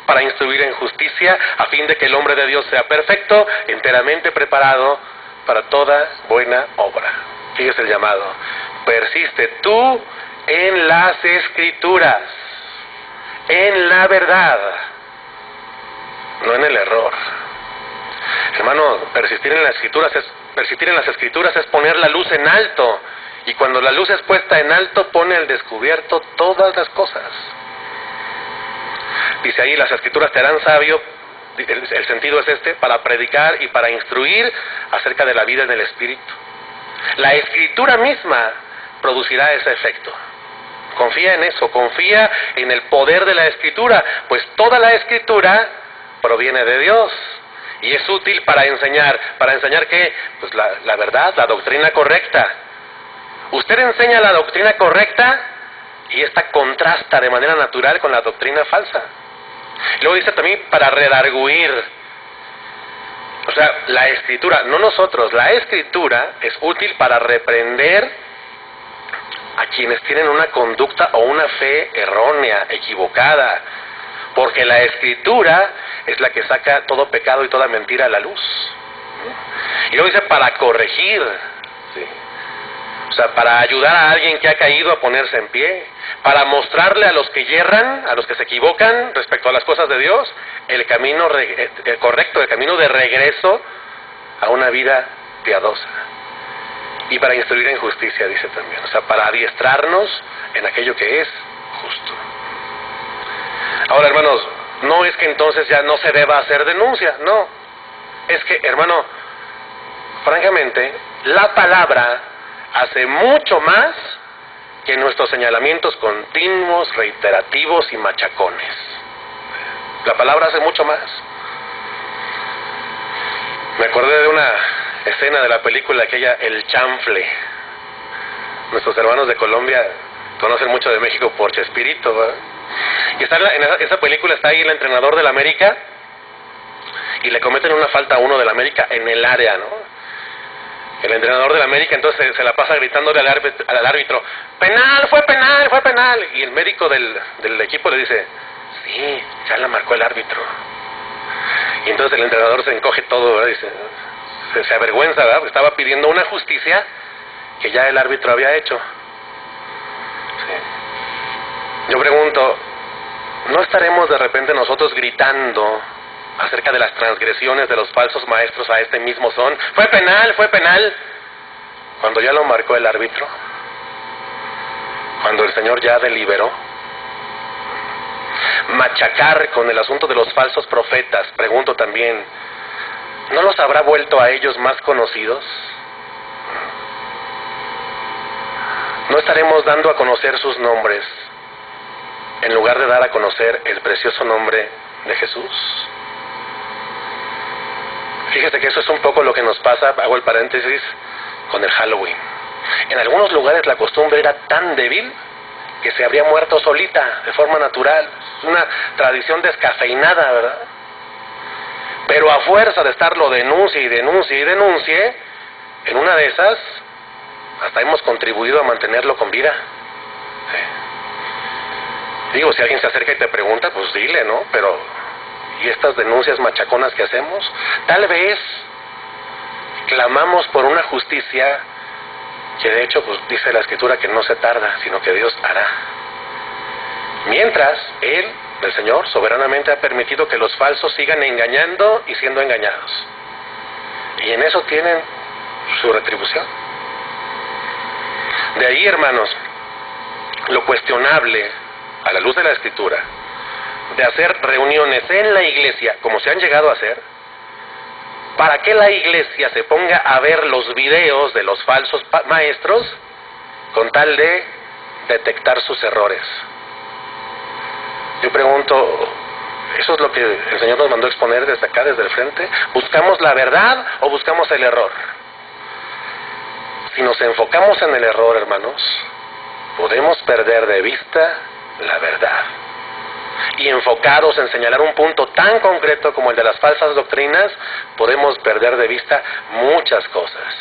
para instruir en justicia, a fin de que el hombre de Dios sea perfecto, enteramente preparado para toda buena obra. Fíjese el llamado: persiste tú en las escrituras, en la verdad, no en el error. Hermano, persistir en las escrituras es poner la luz en alto, y cuando la luz es puesta en alto pone al descubierto todas las cosas. Dice ahí: las escrituras te harán sabio, el sentido es este, para predicar y para instruir acerca de la vida en el Espíritu. La escritura misma producirá ese efecto. Confía en eso, confía en el poder de la escritura, pues toda la escritura proviene de Dios y es útil para enseñar. ¿Para enseñar qué? Pues la verdad, la doctrina correcta. Usted enseña la doctrina correcta y esta contrasta de manera natural con la doctrina falsa. Luego dice también para redarguir. O sea, la escritura, no nosotros, la escritura es útil para reprender a quienes tienen una conducta o una fe errónea, equivocada, porque la escritura es la que saca todo pecado y toda mentira a la luz. Y luego dice para corregir, ¿sí? O sea, para ayudar a alguien que ha caído a ponerse en pie, para mostrarle a los que yerran, a los que se equivocan respecto a las cosas de Dios, el camino correcto, el camino de regreso a una vida piadosa. Y para instruir en justicia, dice también, o sea, para adiestrarnos en aquello que es justo. Ahora, hermanos, no es que entonces ya no se deba hacer denuncia, no. Es que, hermano, francamente, la palabra hace mucho más que nuestros señalamientos continuos, reiterativos y machacones. La palabra hace mucho más. Me acordé de una escena de la película aquella, El Chanfle. Nuestros hermanos de Colombia conocen mucho de México por Chespirito, ¿verdad? Y está en esa película está ahí el entrenador del América y le cometen una falta a uno del América en el área, ¿no? El entrenador del América entonces se la pasa gritándole al árbitro: penal, fue penal, fue penal. Y el médico del equipo le dice: sí, ya la marcó el árbitro. Y entonces el entrenador se encoge todo, ¿verdad? Dice, se avergüenza, ¿verdad? Porque estaba pidiendo una justicia que ya el árbitro había hecho. Sí. Yo pregunto, ¿no estaremos de repente nosotros gritando acerca de las transgresiones de los falsos maestros a este mismo son? Fue penal, cuando ya lo marcó el árbitro, cuando el Señor ya deliberó. machacar con el asunto de los falsos profetas, pregunto también, ¿no los habrá vuelto a ellos más conocidos? ¿No estaremos dando a conocer sus nombres en lugar de dar a conocer el precioso nombre de Jesús? Fíjese que eso es un poco lo que nos pasa, hago el paréntesis, con el Halloween. En algunos lugares la costumbre era tan débil que se habría muerto solita, de forma natural. Es una tradición descafeinada, ¿verdad? Pero a fuerza de estarlo denuncie y denuncie y denuncie, en una de esas hasta hemos contribuido a mantenerlo con vida. Sí. Digo, si alguien se acerca y te pregunta, pues dile, ¿no? Pero, ¿y estas denuncias machaconas que hacemos? Tal vez clamamos por una justicia que de hecho, pues dice la Escritura que no se tarda, sino que Dios hará. Mientras Él, el Señor, soberanamente ha permitido que los falsos sigan engañando y siendo engañados. Y en eso tienen su retribución. De ahí, hermanos, lo cuestionable, a la luz de la Escritura, de hacer reuniones en la iglesia, como se han llegado a hacer, para que la iglesia se ponga a ver los videos de los falsos maestros con tal de detectar sus errores. Yo pregunto, ¿eso es lo que el Señor nos mandó exponer desde acá, desde el frente? ¿Buscamos la verdad o buscamos el error? Si nos enfocamos en el error, hermanos, podemos perder de vista la verdad. Y enfocados en señalar un punto tan concreto como el de las falsas doctrinas, podemos perder de vista muchas cosas.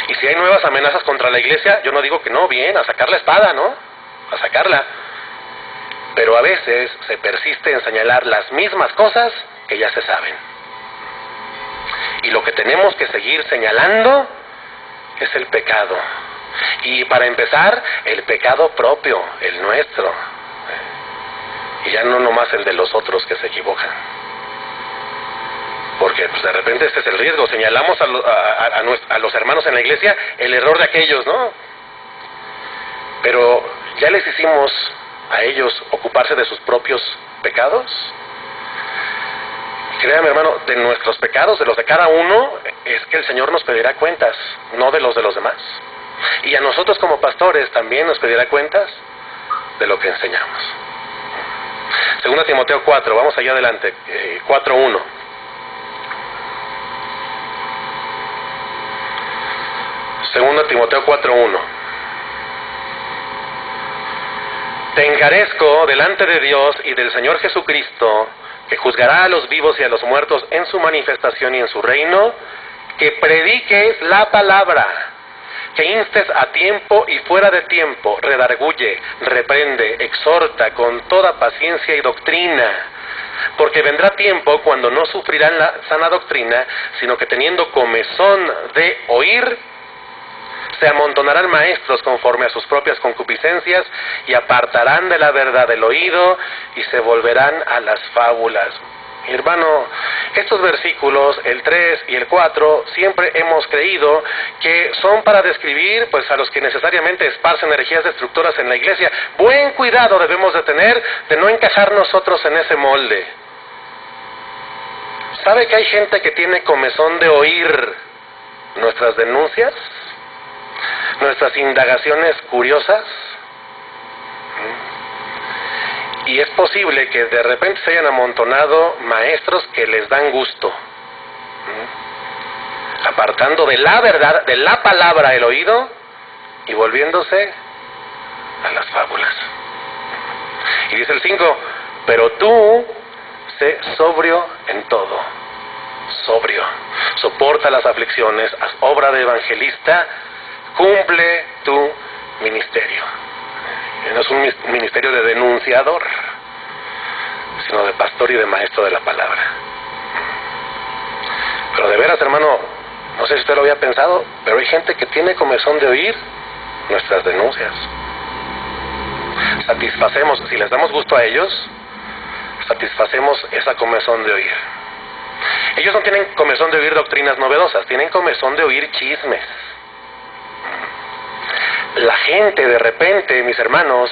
Y si hay nuevas amenazas contra la iglesia, yo no digo que no, bien, a sacar la espada, ¿no? A sacarla. Pero a veces se persiste en señalar las mismas cosas que ya se saben. Y lo que tenemos que seguir señalando es el pecado. Y para empezar, el pecado propio, el nuestro. Y ya no nomás el de los otros que se equivocan. Porque pues de repente este es el riesgo. Señalamos a los hermanos en la iglesia el error de aquellos, ¿no? Pero ya les hicimos a ellos ocuparse de sus propios pecados. Créame, hermano, de nuestros pecados, de los de cada uno, es que el Señor nos pedirá cuentas, no de los demás. Y a nosotros como pastores también nos pedirá cuentas de lo que enseñamos. Segunda Timoteo 4, vamos allá adelante, 4:1. Segunda Timoteo 4:1. Te encarezco delante de Dios y del Señor Jesucristo, que juzgará a los vivos y a los muertos en su manifestación y en su reino, que prediques la palabra, que instes a tiempo y fuera de tiempo, redarguye, reprende, exhorta con toda paciencia y doctrina, porque vendrá tiempo cuando no sufrirán la sana doctrina, sino que teniendo comezón de oír, se amontonarán maestros conforme a sus propias concupiscencias y apartarán de la verdad el oído y se volverán a las fábulas. Mi hermano, estos versículos, el 3 y el 4, siempre hemos creído que son para describir pues a los que necesariamente esparcen herejías destructoras en la iglesia. Buen cuidado debemos de tener de no encajar nosotros en ese molde. ¿Sabe que hay gente que tiene comezón de oír nuestras denuncias? Nuestras indagaciones curiosas? Y es posible que de repente se hayan amontonado maestros que les dan gusto, apartando de la verdad, de la palabra el oído y volviéndose a las fábulas. Y dice el 5, pero tú sé sobrio en todo, sobrio, soporta las aflicciones, haz obra de evangelista, cumple tu ministerio. No es un ministerio de denunciador, sino de pastor y de maestro de la palabra. Pero de veras, hermano, no sé si usted lo había pensado, pero hay gente que tiene comezón de oír nuestras denuncias. Satisfacemos, si les damos gusto a ellos, satisfacemos esa comezón de oír. Ellos no tienen comezón de oír doctrinas novedosas, tienen comezón de oír chismes. La gente de repente, mis hermanos,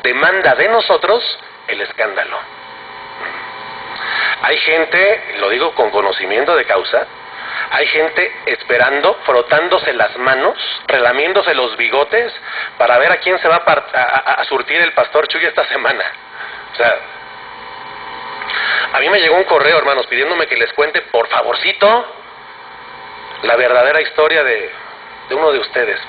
demanda de nosotros el escándalo. Hay gente, lo digo con conocimiento de causa, hay gente esperando, frotándose las manos, relamiéndose los bigotes para ver a quién se va a surtir el pastor Chuy esta semana. O sea, a mí me llegó un correo, hermanos, pidiéndome que les cuente, por favorcito, la verdadera historia de uno de ustedes.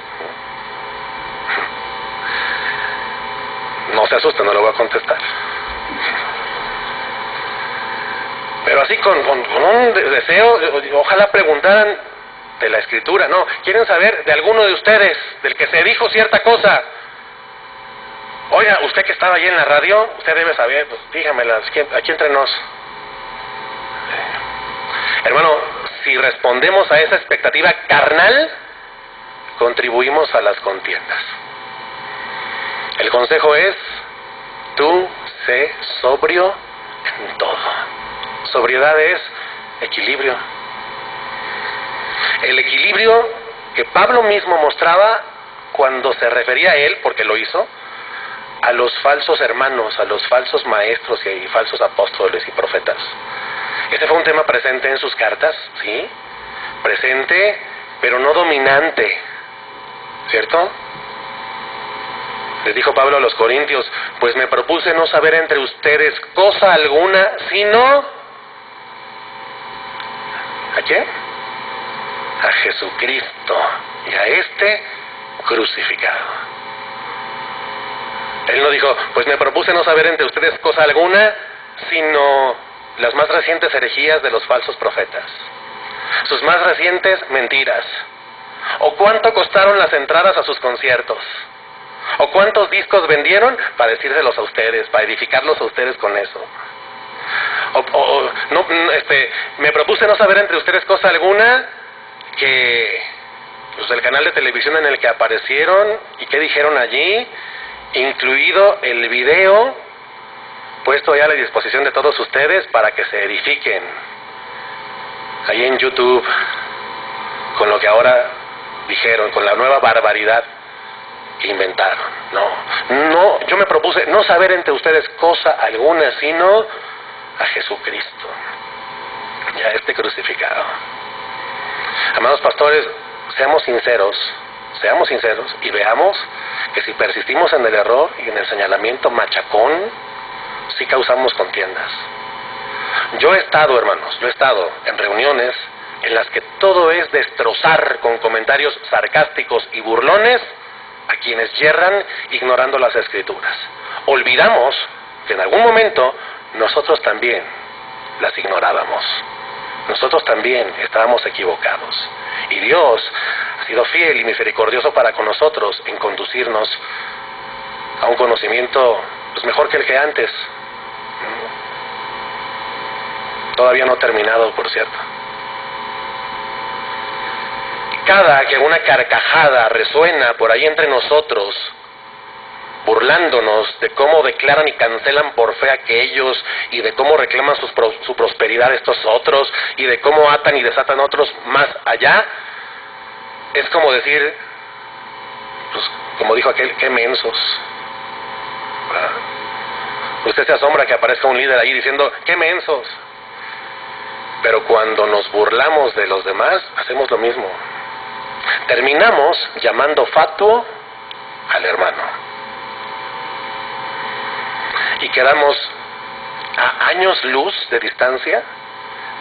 No se asusten, no lo voy a contestar. Pero así con un deseo, ojalá preguntaran de la Escritura, ¿no? ¿Quieren saber de alguno de ustedes, del que se dijo cierta cosa? Oiga, usted que estaba allí en la radio, usted debe saber, pues dígamela, aquí entre nos. Hermano, si respondemos a esa expectativa carnal, contribuimos a las contiendas. El consejo es, tú sé sobrio en todo. Sobriedad es equilibrio. El equilibrio que Pablo mismo mostraba cuando se refería a él, porque lo hizo, a los falsos hermanos, a los falsos maestros y falsos apóstoles y profetas. Este fue un tema presente en sus cartas, ¿sí? Presente, pero no dominante, ¿cierto? Les dijo Pablo a los Corintios, pues me propuse no saber entre ustedes cosa alguna, sino... ¿a qué? A Jesucristo y a este crucificado. Él no dijo, pues me propuse no saber entre ustedes cosa alguna, sino las más recientes herejías de los falsos profetas, sus más recientes mentiras, o cuánto costaron las entradas a sus conciertos, o cuántos discos vendieron para decírselos a ustedes, para edificarlos a ustedes con eso. Me propuse no saber entre ustedes cosa alguna que pues el canal de televisión en el que aparecieron y qué dijeron allí, incluido el video puesto ya a la disposición de todos ustedes para que se edifiquen ahí en YouTube con lo que ahora dijeron, con la nueva barbaridad que inventaron. No, yo me propuse no saber entre ustedes cosa alguna, sino a Jesucristo y a este crucificado. Amados pastores, seamos sinceros y veamos que si persistimos en el error y en el señalamiento machacón, sí causamos contiendas. Yo he estado, hermanos, en reuniones en las que todo es destrozar con comentarios sarcásticos y burlones a quienes yerran ignorando las Escrituras. Olvidamos que en algún momento nosotros también las ignorábamos. Nosotros también estábamos equivocados. Y Dios ha sido fiel y misericordioso para con nosotros en conducirnos a un conocimiento pues mejor que el que antes. Todavía no terminado, por cierto. Cada que una carcajada resuena por ahí entre nosotros, burlándonos de cómo declaran y cancelan por fe a aquellos, y de cómo reclaman su prosperidad estos otros, y de cómo atan y desatan otros más allá, es como decir, pues, como dijo aquel, qué mensos. ¿Verdad? Usted se asombra que aparezca un líder ahí diciendo, qué mensos. Pero cuando nos burlamos de los demás, hacemos lo mismo. Terminamos llamando fatuo al hermano. Y quedamos a años luz de distancia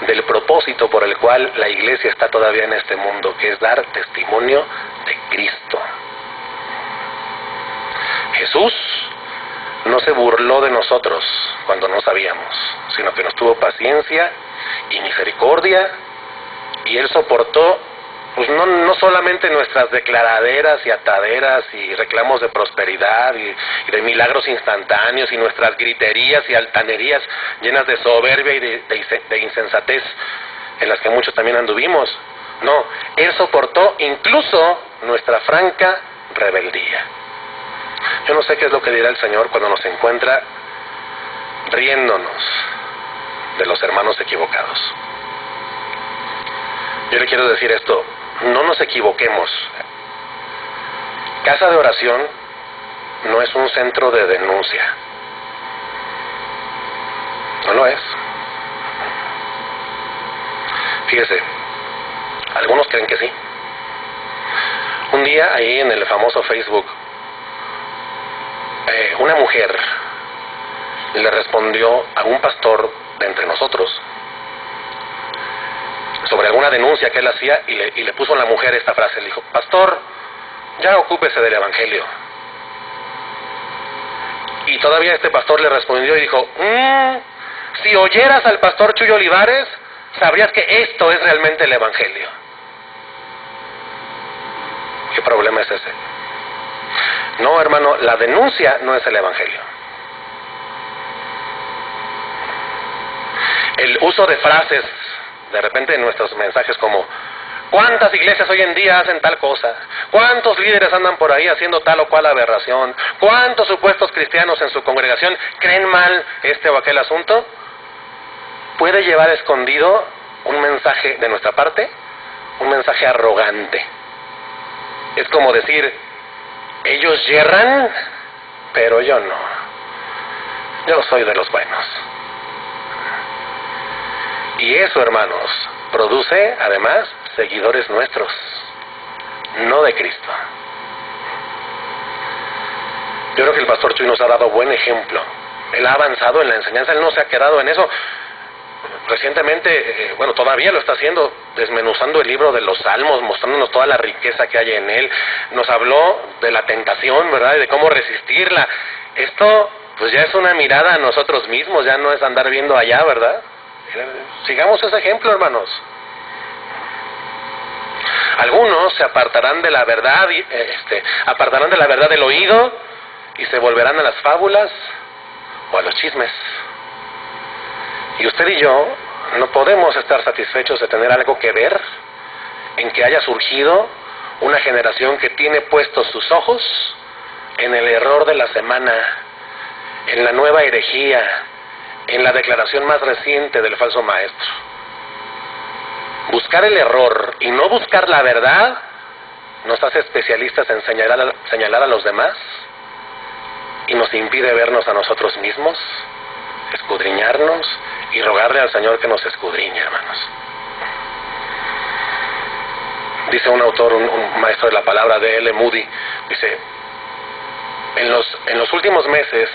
del propósito por el cual la iglesia está todavía en este mundo, que es dar testimonio de Cristo. Jesús no se burló de nosotros cuando no sabíamos, sino que nos tuvo paciencia y misericordia, y Él soportó pues no solamente nuestras declaraderas y ataderas y reclamos de prosperidad y de milagros instantáneos y nuestras griterías y altanerías llenas de soberbia y de insensatez en las que muchos también anduvimos. No, Él soportó incluso nuestra franca rebeldía. Yo no sé qué es lo que dirá el Señor cuando nos encuentra riéndonos de los hermanos equivocados. Yo le quiero decir esto, no nos equivoquemos. Casa de Oración no es un centro de denuncia. No lo es. Fíjese, algunos creen que sí. Un día ahí en el famoso Facebook, una mujer le respondió a un pastor de entre nosotros sobre alguna denuncia que él hacía y le puso a la mujer esta frase. Le dijo: pastor, ya ocúpese del evangelio. Y todavía este pastor le respondió y dijo: si oyeras al pastor Chuy Olivares, sabrías que esto es realmente el evangelio. ¿Qué problema es ese? No, hermano, la denuncia no es el evangelio. El uso de frases de repente en nuestros mensajes como: ¿cuántas iglesias hoy en día hacen tal cosa? ¿Cuántos líderes andan por ahí haciendo tal o cual aberración? ¿Cuántos supuestos cristianos en su congregación creen mal este o aquel asunto? Puede llevar escondido un mensaje de nuestra parte, un mensaje arrogante. Es como decir: ellos yerran, pero yo no. Yo soy de los buenos. Y eso, hermanos, produce además seguidores nuestros, no de Cristo. Yo creo que el pastor Chuy nos ha dado buen ejemplo. Él ha avanzado en la enseñanza, él no se ha quedado en eso. Recientemente, todavía lo está haciendo, desmenuzando el libro de los Salmos, mostrándonos toda la riqueza que hay en él. Nos habló de la tentación, ¿verdad? Y de cómo resistirla. Esto, pues ya es una mirada a nosotros mismos, ya no es andar viendo allá, ¿verdad? Sigamos ese ejemplo, hermanos. Algunos se apartarán de la verdad, apartarán de la verdad del oído y se volverán a las fábulas o a los chismes. Y usted y yo no podemos estar satisfechos de tener algo que ver en que haya surgido una generación que tiene puestos sus ojos en el error de la semana, en la nueva herejía, en la declaración más reciente del falso maestro. Buscar el error y no buscar la verdad nos hace especialistas en señalar a los demás y nos impide vernos a nosotros mismos, escudriñarnos y rogarle al Señor que nos escudriñe, hermanos. Dice un autor, un maestro de la palabra, D.L. Moody, dice: en los últimos meses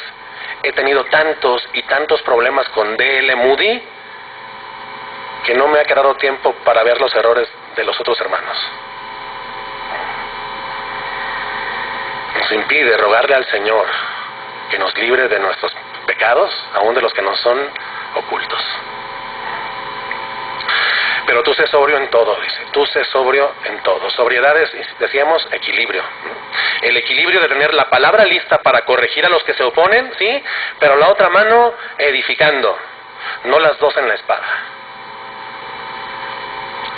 he tenido tantos y tantos problemas con D.L. Moody que no me ha quedado tiempo para ver los errores de los otros hermanos. Nos impide rogarle al Señor que nos libre de nuestros pecados, aún de los que nos son ocultos. Pero tú sé sobrio en todo, dice. Tú sé sobrio en todo. Sobriedad es, decíamos, equilibrio. El equilibrio de tener la palabra lista para corregir a los que se oponen, ¿sí? Pero la otra mano edificando, no las dos en la espada.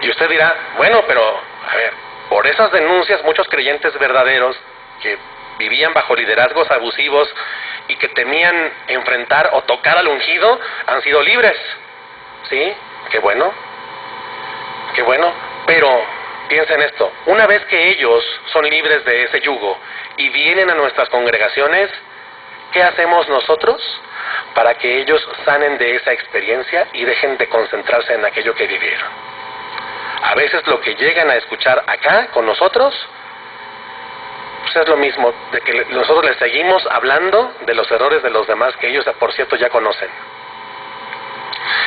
Y usted dirá: bueno, pero, a ver, por esas denuncias muchos creyentes verdaderos que vivían bajo liderazgos abusivos y que temían enfrentar o tocar al ungido han sido libres. ¿Sí? Qué bueno. Qué bueno. Pero piensen esto: una vez que ellos son libres de ese yugo y vienen a nuestras congregaciones, ¿qué hacemos nosotros para que ellos sanen de esa experiencia y dejen de concentrarse en aquello que vivieron? A veces lo que llegan a escuchar acá con nosotros pues es lo mismo, de que nosotros les seguimos hablando de los errores de los demás que ellos, por cierto, ya conocen.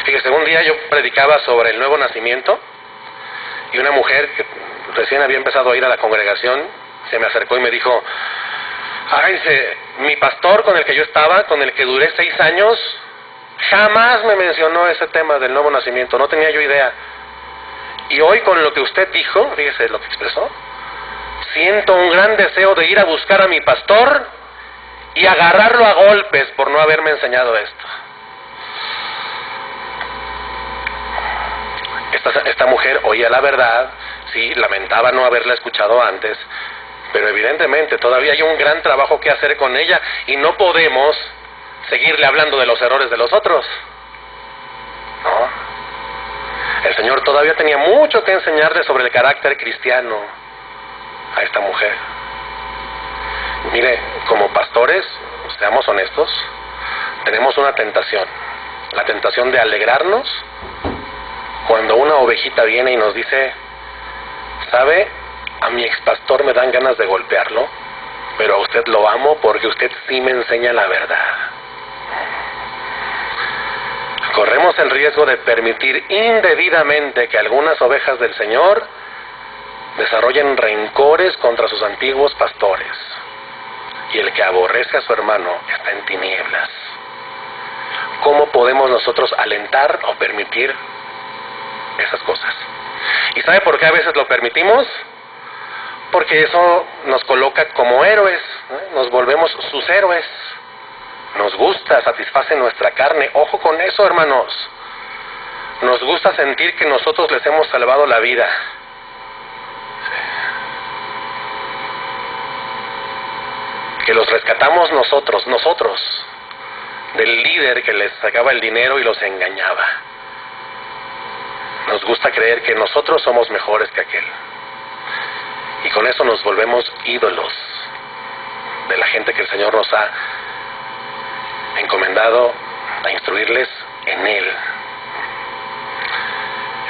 Fíjese, un día yo predicaba sobre el nuevo nacimiento y una mujer que recién había empezado a ir a la congregación se me acercó y me dijo: dice, mi pastor con el que yo estaba, con el que duré 6 años, jamás me mencionó ese tema del nuevo nacimiento, no tenía yo idea. Y hoy con lo que usted dijo, fíjese lo que expresó, siento un gran deseo de ir a buscar a mi pastor y agarrarlo a golpes por no haberme enseñado esto. Esta mujer oía la verdad, sí, lamentaba no haberla escuchado antes, pero evidentemente todavía hay un gran trabajo que hacer con ella y no podemos seguirle hablando de los errores de los otros. No. El Señor todavía tenía mucho que enseñarle sobre el carácter cristiano a esta mujer. Mire, como pastores, seamos honestos, tenemos una tentación, la tentación de alegrarnos cuando una ovejita viene y nos dice: ¿sabe? A mi expastor me dan ganas de golpearlo, pero a usted lo amo porque usted sí me enseña la verdad. Corremos el riesgo de permitir indebidamente que algunas ovejas del Señor desarrollen rencores contra sus antiguos pastores. Y el que aborrece a su hermano está en tinieblas. ¿Cómo podemos nosotros alentar o permitir esas cosas? ¿Y sabe por qué a veces lo permitimos? Porque eso nos coloca como héroes, ¿no? Nos volvemos sus héroes. Nos gusta, satisface nuestra carne. Ojo con eso, hermanos. Nos gusta sentir que nosotros les hemos salvado la vida. Que los rescatamos nosotros, del líder que les sacaba el dinero y los engañaba. Nos gusta creer que nosotros somos mejores que aquel. Y con eso nos volvemos ídolos de la gente que el Señor nos ha encomendado a instruirles en Él.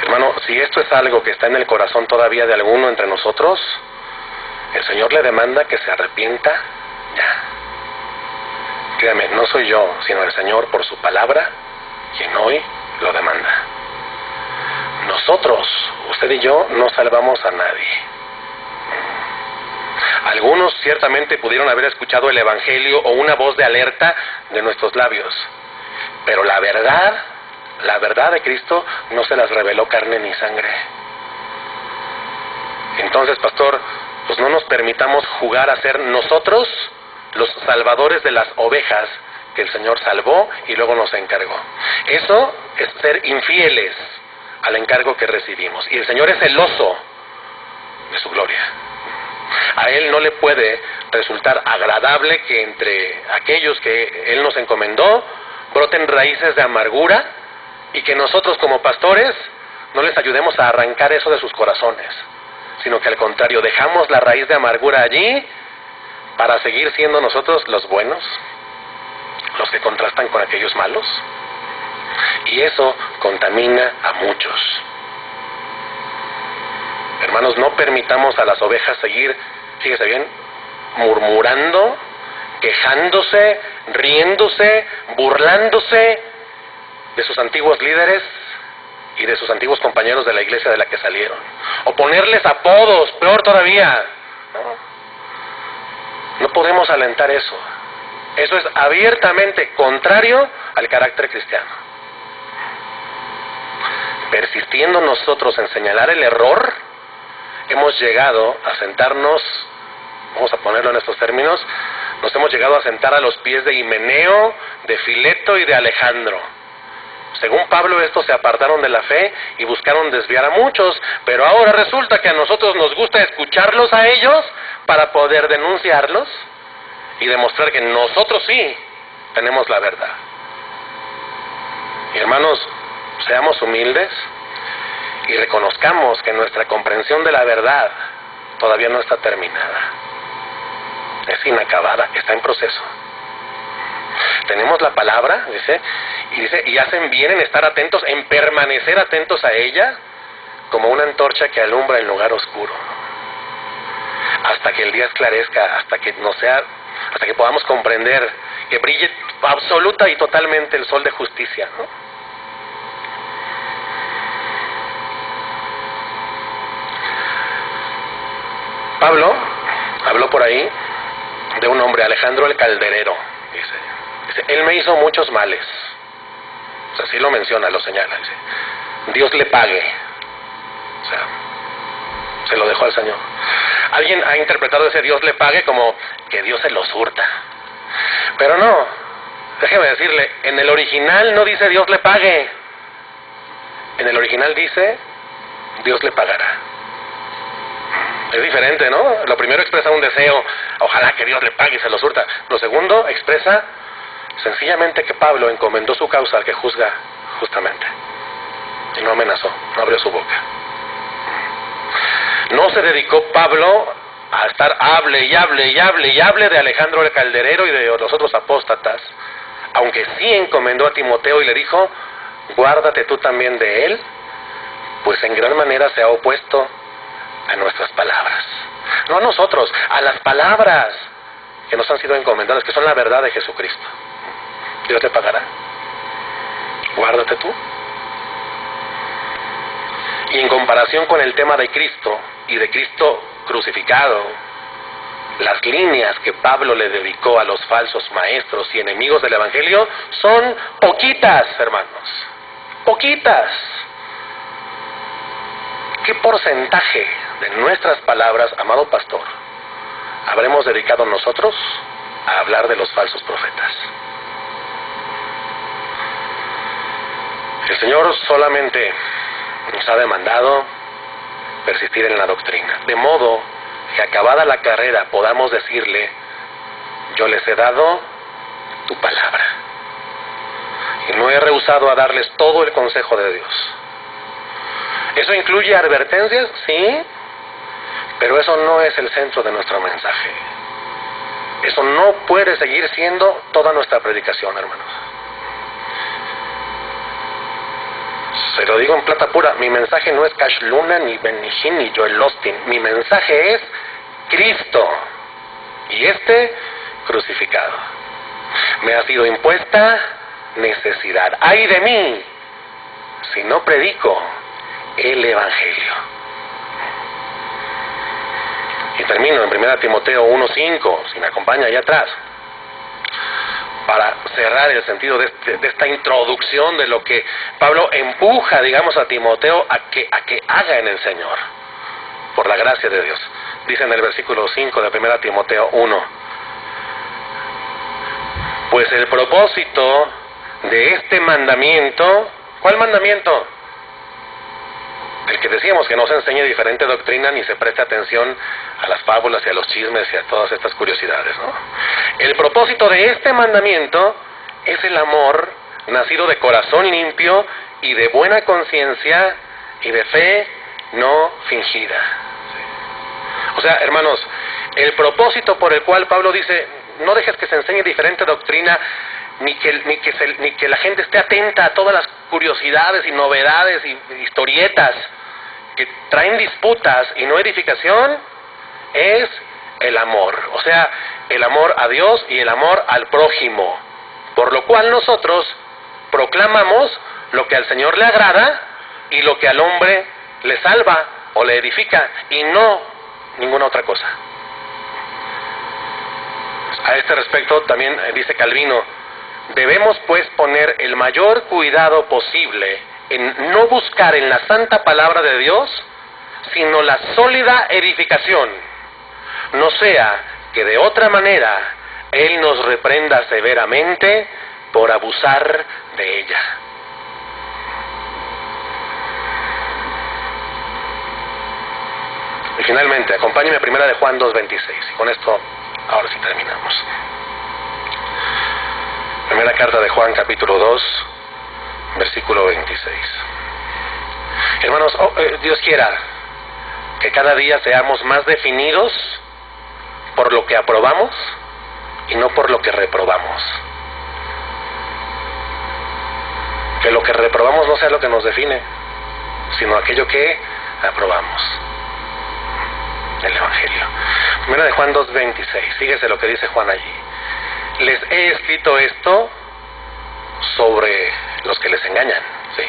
Hermano, si esto es algo que está en el corazón todavía de alguno entre nosotros, el Señor le demanda que se arrepienta ya. Créame, no soy yo, sino el Señor por su palabra quien hoy lo demanda. Nosotros, usted y yo, no salvamos a nadie. Algunos ciertamente pudieron haber escuchado el Evangelio o una voz de alerta de nuestros labios, pero la verdad de Cristo no se las reveló carne ni sangre. Entonces, pastor, pues no nos permitamos jugar a ser nosotros los salvadores de las ovejas que el Señor salvó y luego nos encargó. Eso es ser infieles al encargo que recibimos. Y el Señor es celoso de su gloria. A Él no le puede resultar agradable que entre aquellos que Él nos encomendó broten raíces de amargura y que nosotros como pastores no les ayudemos a arrancar eso de sus corazones, sino que al contrario, dejamos la raíz de amargura allí para seguir siendo nosotros los buenos, los que contrastan con aquellos malos. Y eso contamina a muchos. Hermanos, no permitamos a las ovejas seguir, fíjese bien, murmurando, quejándose, riéndose, burlándose de sus antiguos líderes y de sus antiguos compañeros de la iglesia de la que salieron. O ponerles apodos, peor todavía. No podemos alentar eso. Eso es abiertamente contrario al carácter cristiano. Persistiendo nosotros en señalar el error, hemos llegado a sentarnos, vamos a ponerlo en estos términos, nos hemos llegado a sentar a los pies de Himeneo, de Fileto y de Alejandro. Según Pablo, estos se apartaron de la fe y buscaron desviar a muchos, pero ahora resulta que a nosotros nos gusta escucharlos a ellos para poder denunciarlos y demostrar que nosotros sí tenemos la verdad. Y hermanos, seamos humildes y reconozcamos que nuestra comprensión de la verdad todavía no está terminada. Es inacabada, está en proceso. Tenemos la palabra, y hacen bien en estar atentos, en permanecer atentos a ella, como una antorcha que alumbra en lugar oscuro, hasta que el día esclarezca, hasta que podamos comprender, que brille absoluta y totalmente el sol de justicia, ¿no? Pablo habló por ahí de un hombre, Alejandro el Calderero, dice, él me hizo muchos males. O sea, así lo menciona, lo señala, dice, Dios le pague. O sea, se lo dejó al Señor. Alguien ha interpretado ese Dios le pague como que Dios se lo surta. Pero no, déjeme decirle, en el original no dice Dios le pague. En el original dice Dios le pagará. Es diferente, ¿no? Lo primero expresa un deseo, ojalá que Dios le pague y se lo surta. Lo segundo expresa sencillamente que Pablo encomendó su causa al que juzga justamente. Y no amenazó, no abrió su boca. No se dedicó Pablo a estar hable de Alejandro el Calderero y de los otros apóstatas, aunque aunque sí encomendó a Timoteo y le dijo, guárdate tú también de él, pues en gran manera se ha opuesto a nuestras palabras. No a nosotros, a las palabras que nos han sido encomendadas, que son la verdad de Jesucristo. Dios te pagará. Guárdate tú. Y en comparación con el tema de Cristo y de Cristo crucificado, las líneas que Pablo le dedicó a los falsos maestros y enemigos del Evangelio son poquitas, hermanos. Poquitas. ¿Qué porcentaje de nuestras palabras, amado pastor, habremos dedicado nosotros a hablar de los falsos profetas? El Señor solamente nos ha demandado persistir en la doctrina, de modo que acabada la carrera podamos decirle, yo les he dado tu palabra, y no he rehusado a darles todo el consejo de Dios. ¿Eso incluye advertencias? Sí, pero eso no es el centro de nuestro mensaje. Eso no puede seguir siendo toda nuestra predicación, hermanos. Se lo digo en plata pura, mi mensaje no es Cash Luna, ni Benny Hinn, ni Joel Osteen. Mi mensaje es Cristo, y crucificado. Me ha sido impuesta necesidad. ¡Ay de mí si no predico el Evangelio! Y termino en 1 Timoteo 1:5, si me acompaña allá atrás, para cerrar el sentido de esta introducción de lo que Pablo empuja, digamos, a Timoteo a que haga en el Señor, por la gracia de Dios. Dice en el versículo 5 de 1 Timoteo 1, pues el propósito de este mandamiento, ¿cuál mandamiento? El que decíamos, que no se enseñe diferente doctrina ni se preste atención a las fábulas y a los chismes y a todas estas curiosidades, ¿no? El propósito de este mandamiento es el amor nacido de corazón limpio y de buena conciencia y de fe no fingida. O sea, hermanos, el propósito por el cual Pablo dice, no dejes que se enseñe diferente doctrina, ni que la gente esté atenta a todas las curiosidades y novedades y historietas que traen disputas y no edificación, es el amor. O sea, el amor a Dios y el amor al prójimo. Por lo cual nosotros proclamamos lo que al Señor le agrada y lo que al hombre le salva o le edifica, y no ninguna otra cosa. A este respecto también dice Calvino, debemos pues poner el mayor cuidado posible en no buscar en la santa palabra de Dios, sino la sólida edificación, no sea que de otra manera Él nos reprenda severamente por abusar de ella. Y finalmente, acompáñeme a 1 Juan 2:26, y con esto ahora sí terminamos. Primera carta de Juan, capítulo 2, versículo 26. Hermanos, Dios quiera que cada día seamos más definidos por lo que aprobamos y no por lo que reprobamos. Que lo que reprobamos no sea lo que nos define, sino aquello que aprobamos. El Evangelio. Primera de Juan 2:26. Fíjese lo que dice Juan allí. Les he escrito esto sobre los que les engañan, ¿sí?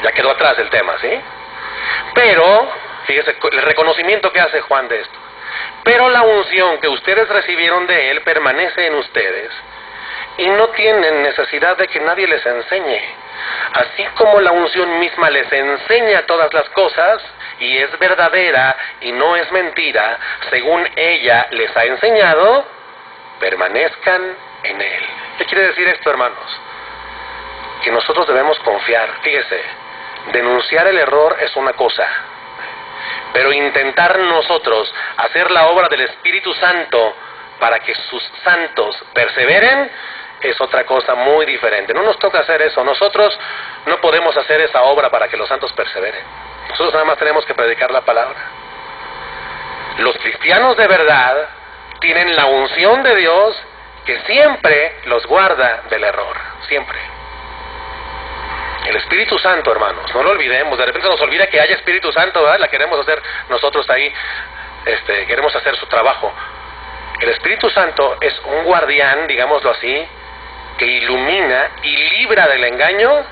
Ya quedó atrás el tema, ¿sí? Pero, fíjese el reconocimiento que hace Juan de esto. Pero la unción que ustedes recibieron de Él permanece en ustedes y no tienen necesidad de que nadie les enseñe. Así como la unción misma les enseña todas las cosas y es verdadera y no es mentira, según ella les ha enseñado, permanezcan en Él. ¿Qué quiere decir esto, hermanos? Que nosotros debemos confiar. Fíjese, denunciar el error es una cosa, pero intentar nosotros hacer la obra del Espíritu Santo para que sus santos perseveren es otra cosa muy diferente. No nos toca hacer eso. Nosotros no podemos hacer esa obra para que los santos perseveren. Nosotros nada más tenemos que predicar la palabra. Los cristianos de verdad tienen la unción de Dios que siempre los guarda del error, siempre. El Espíritu Santo, hermanos, no lo olvidemos. De repente nos olvida que haya Espíritu Santo, ¿verdad? La queremos hacer nosotros ahí, queremos hacer su trabajo. El Espíritu Santo es un guardián, digámoslo así, que ilumina y libra del engaño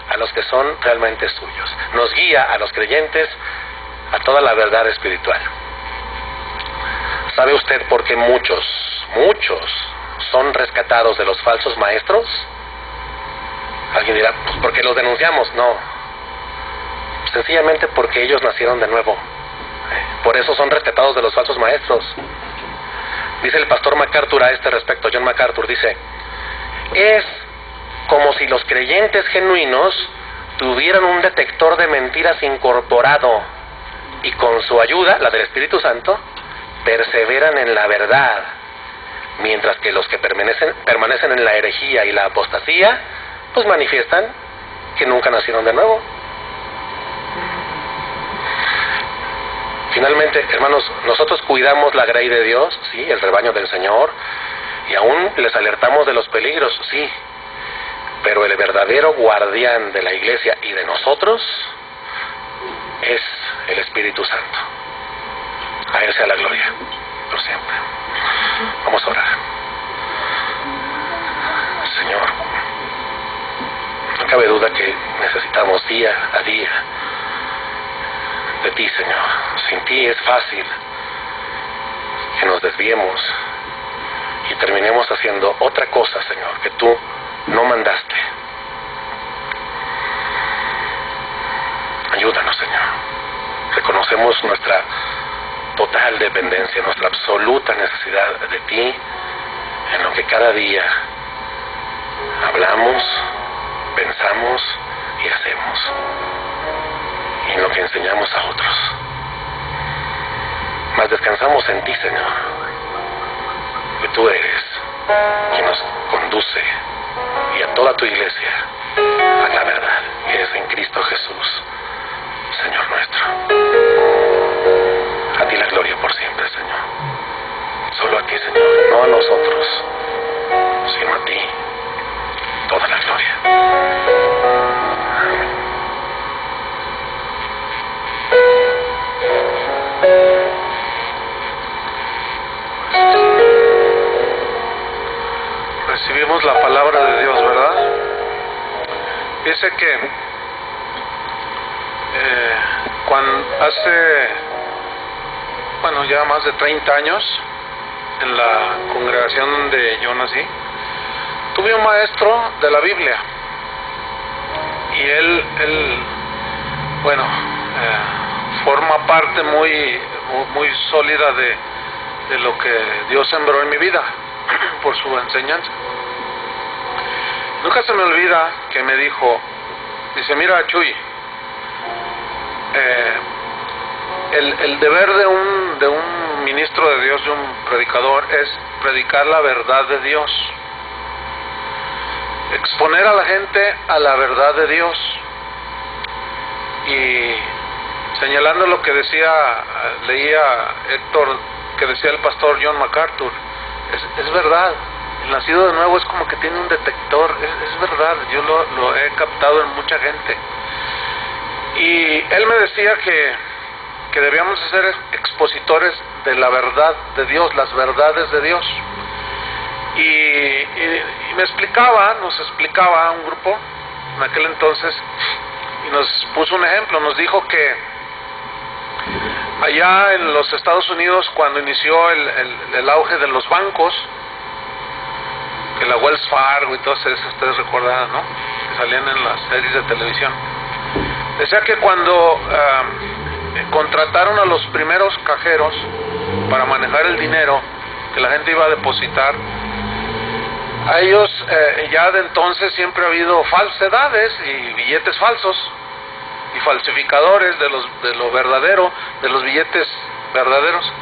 a los que son realmente suyos. Nos guía a los creyentes a toda la verdad espiritual. ¿Sabe usted por qué muchos son rescatados de los falsos maestros? Alguien dirá, pues porque los denunciamos. No, sencillamente porque ellos nacieron de nuevo. Por eso son rescatados de los falsos maestros. Dice el pastor MacArthur a este respecto, John MacArthur, dice: es como si los creyentes genuinos tuvieran un detector de mentiras incorporado y con su ayuda, la del Espíritu Santo, perseveran en la verdad, mientras que los que permanecen en la herejía y la apostasía, pues manifiestan que nunca nacieron de nuevo. Finalmente, hermanos, nosotros cuidamos la grey de Dios, sí, el rebaño del Señor, y aún les alertamos de los peligros, sí, pero el verdadero guardián de la iglesia y de nosotros es el Espíritu Santo. A Él sea la gloria, por siempre. Vamos a orar. Señor, no cabe duda que necesitamos día a día de ti, Señor. Sin ti es fácil que nos desviemos y terminemos haciendo otra cosa, Señor, que tú no mandaste. Ayúdanos, Señor. Reconocemos nuestra total dependencia, nuestra absoluta necesidad de ti, en lo que cada día hablamos, pensamos y hacemos, y en lo que enseñamos a otros. Mas descansamos en ti, Señor, que tú eres quien nos conduce, y a toda tu iglesia, a la verdad, que es en Cristo Jesús, Señor nuestro. A ti la gloria por siempre, Señor. Solo a ti, Señor, no a nosotros, sino a ti, toda la gloria. Amén. Recibimos la palabra de Dios, ¿verdad? Dice que cuando ya más de 30 años, en la congregación donde yo nací, tuve un maestro de la Biblia, y él forma parte muy sólida de lo que Dios sembró en mi vida por su enseñanza. Nunca se me olvida que me dijo, dice: mira, Chuy, el deber de un ministro de Dios, de un predicador, es predicar la verdad de Dios, exponer a la gente a la verdad de Dios. Y señalando lo que leía Héctor, que decía el pastor John MacArthur, es verdad. El nacido de nuevo es como que tiene un detector, es verdad, yo lo he captado en mucha gente. Y él me decía que debíamos ser expositores de la verdad de Dios, las verdades de Dios. Y nos explicaba a un grupo en aquel entonces, y nos puso un ejemplo. Nos dijo que allá en los Estados Unidos, cuando inició el auge de los bancos, que la Wells Fargo y todas esas, ustedes recordarán, ¿no?, que salían en las series de televisión, decía que cuando contrataron a los primeros cajeros para manejar el dinero que la gente iba a depositar, a ellos ya de entonces siempre ha habido falsedades y billetes falsos y falsificadores de lo verdadero, de los billetes verdaderos.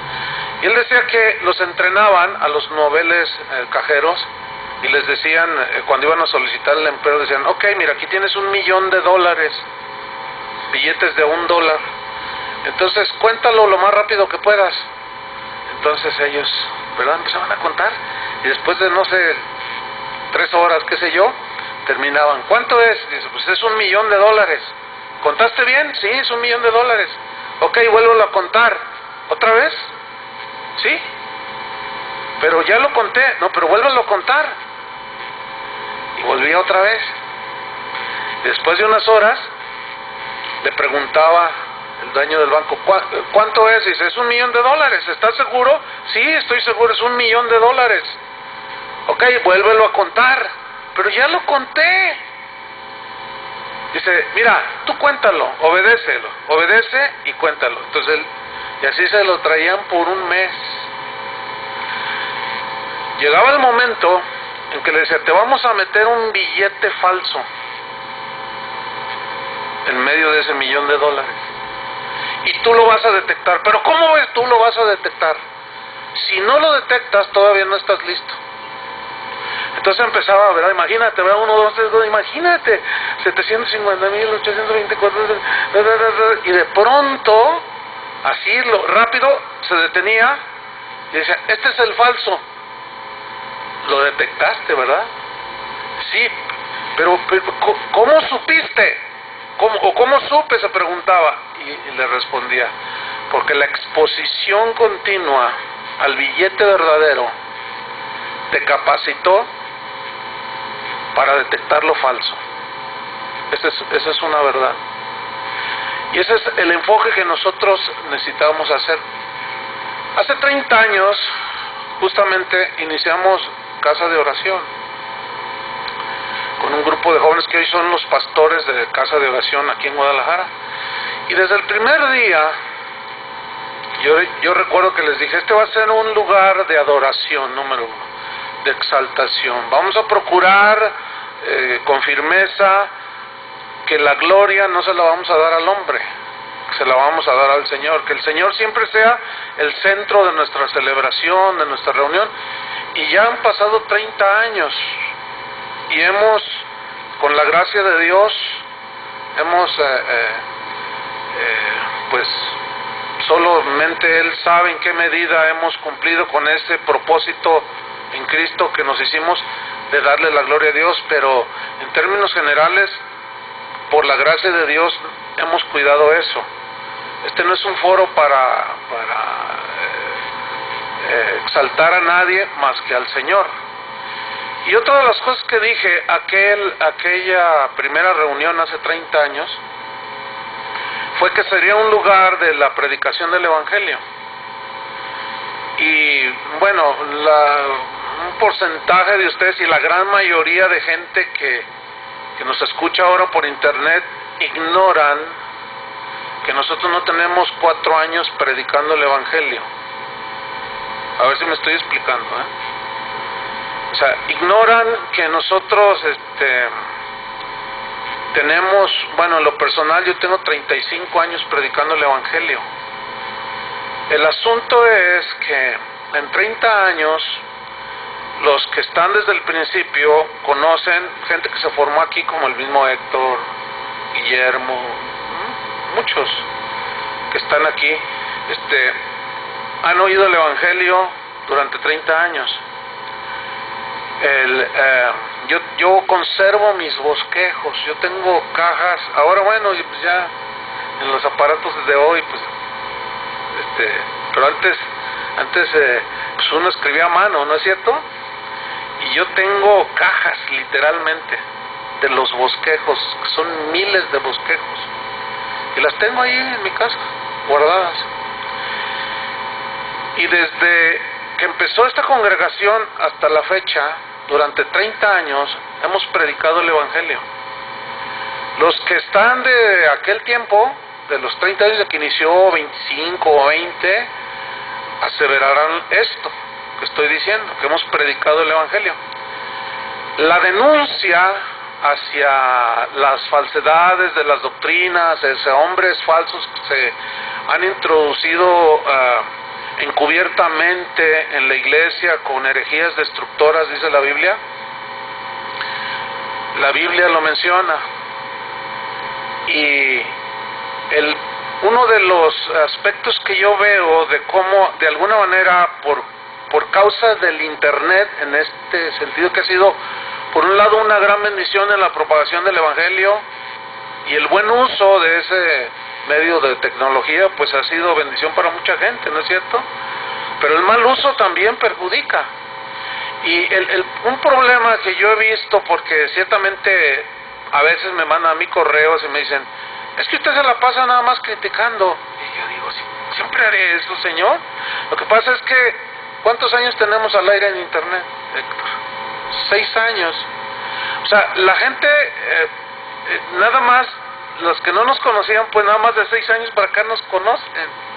Y él decía que los entrenaban a los noveles cajeros, y les decían, cuando iban a solicitar el empleo, decían: ok, mira, aquí tienes $1,000,000, billetes de $1, entonces cuéntalo lo más rápido que puedas. Entonces ellos, ¿verdad?, empezaban a contar, Y después de, no sé, 3 horas, qué sé yo, terminaban. ¿Cuánto es? Dice, pues es $1,000,000. ¿Contaste bien? Sí, es $1,000,000. Ok, vuélvelo a contar. ¿Otra vez? Sí. Pero ya lo conté. No, pero vuélvelo a contar. Y volvía otra vez. Después de unas horas, le preguntaba el dueño del banco, ¿cuánto es? Dice, es $1,000,000. ¿Estás seguro? Sí, estoy seguro, es $1,000,000. Ok, vuélvelo a contar. Pero ya lo conté. Dice, mira, tú cuéntalo, obedécelo, obedece y cuéntalo. Entonces él, y así se lo traían por un mes. Llegaba el momento en que le decía, te vamos a meter un billete falso en medio de ese $1,000,000. Y tú lo vas a detectar. Pero ¿cómo ves tú lo vas a detectar? Si no lo detectas, todavía no estás listo. Entonces empezaba a ver, imagínate, 1, 2, 3, 2, imagínate, 750,824, y de pronto, así rápido, se detenía y decía, este es el falso. Lo detectaste, ¿verdad? Sí, pero ¿cómo supiste? ¿Cómo supe? Se preguntaba, y le respondía, porque la exposición continua al billete verdadero te capacitó para detectar lo falso. Esa es una verdad. Y ese es el enfoque que nosotros necesitamos hacer. Hace 30 años, justamente, iniciamos Casa de Oración, con un grupo de jóvenes que hoy son los pastores de Casa de Oración aquí en Guadalajara. Y desde el primer día, yo recuerdo que les dije, este va a ser un lugar de adoración, número 1, de exaltación. Vamos a procurar con firmeza que la gloria no se la vamos a dar al hombre, que se la vamos a dar al Señor, que el Señor siempre sea el centro de nuestra celebración, de nuestra reunión. Y ya han pasado 30 años y hemos, con la gracia de Dios, hemos pues solamente Él sabe en qué medida hemos cumplido con ese propósito en Cristo que nos hicimos de darle la gloria a Dios, pero en términos generales, por la gracia de Dios, hemos cuidado eso. Este no es un foro para exaltar a nadie más que al Señor. Y otra de las cosas que dije aquella primera reunión hace 30 años fue que sería un lugar de la predicación del Evangelio. Y bueno, un porcentaje de ustedes y la gran mayoría de gente que nos escucha ahora por internet ignoran que nosotros no tenemos 4 años predicando el Evangelio. A ver si me estoy explicando, O sea, ignoran que nosotros tenemos, bueno, en lo personal yo tengo 35 años predicando el Evangelio. El asunto es que en 30 años, los que están desde el principio conocen gente que se formó aquí, como el mismo Héctor, Guillermo, muchos que están aquí, han oído el Evangelio durante 30 años. Yo conservo mis bosquejos, yo tengo cajas, ahora bueno, pues ya en los aparatos de hoy, pues, pero antes pues uno escribía a mano, ¿no es cierto? Y yo tengo cajas, literalmente, de los bosquejos, que son miles de bosquejos, y las tengo ahí en mi casa, guardadas. Y desde que empezó esta congregación hasta la fecha, durante 30 años, hemos predicado el Evangelio. Los que están de aquel tiempo, de los 30 años de que inició, 25 o 20, aseverarán esto que estoy diciendo, que hemos predicado el Evangelio. La denuncia hacia las falsedades de las doctrinas, hacia hombres falsos que se han introducido encubiertamente en la iglesia con herejías destructoras, dice la Biblia. La Biblia lo menciona. Y uno de los aspectos que yo veo de cómo, de alguna manera, por causa del internet, en este sentido que ha sido, por un lado, una gran bendición en la propagación del evangelio, y el buen uso de ese medio de tecnología pues ha sido bendición para mucha gente, ¿no es cierto? Pero el mal uso también perjudica. Y un problema que yo he visto, porque ciertamente a veces me mandan a mí correos y me dicen, es que usted se la pasa nada más criticando. Y yo digo, siempre haré eso, Señor. Lo que pasa es que, ¿cuántos años tenemos al aire en internet, Héctor? 6 años. O sea, la gente, nada más, los que no nos conocían, pues nada más de 6 años para acá nos conocen.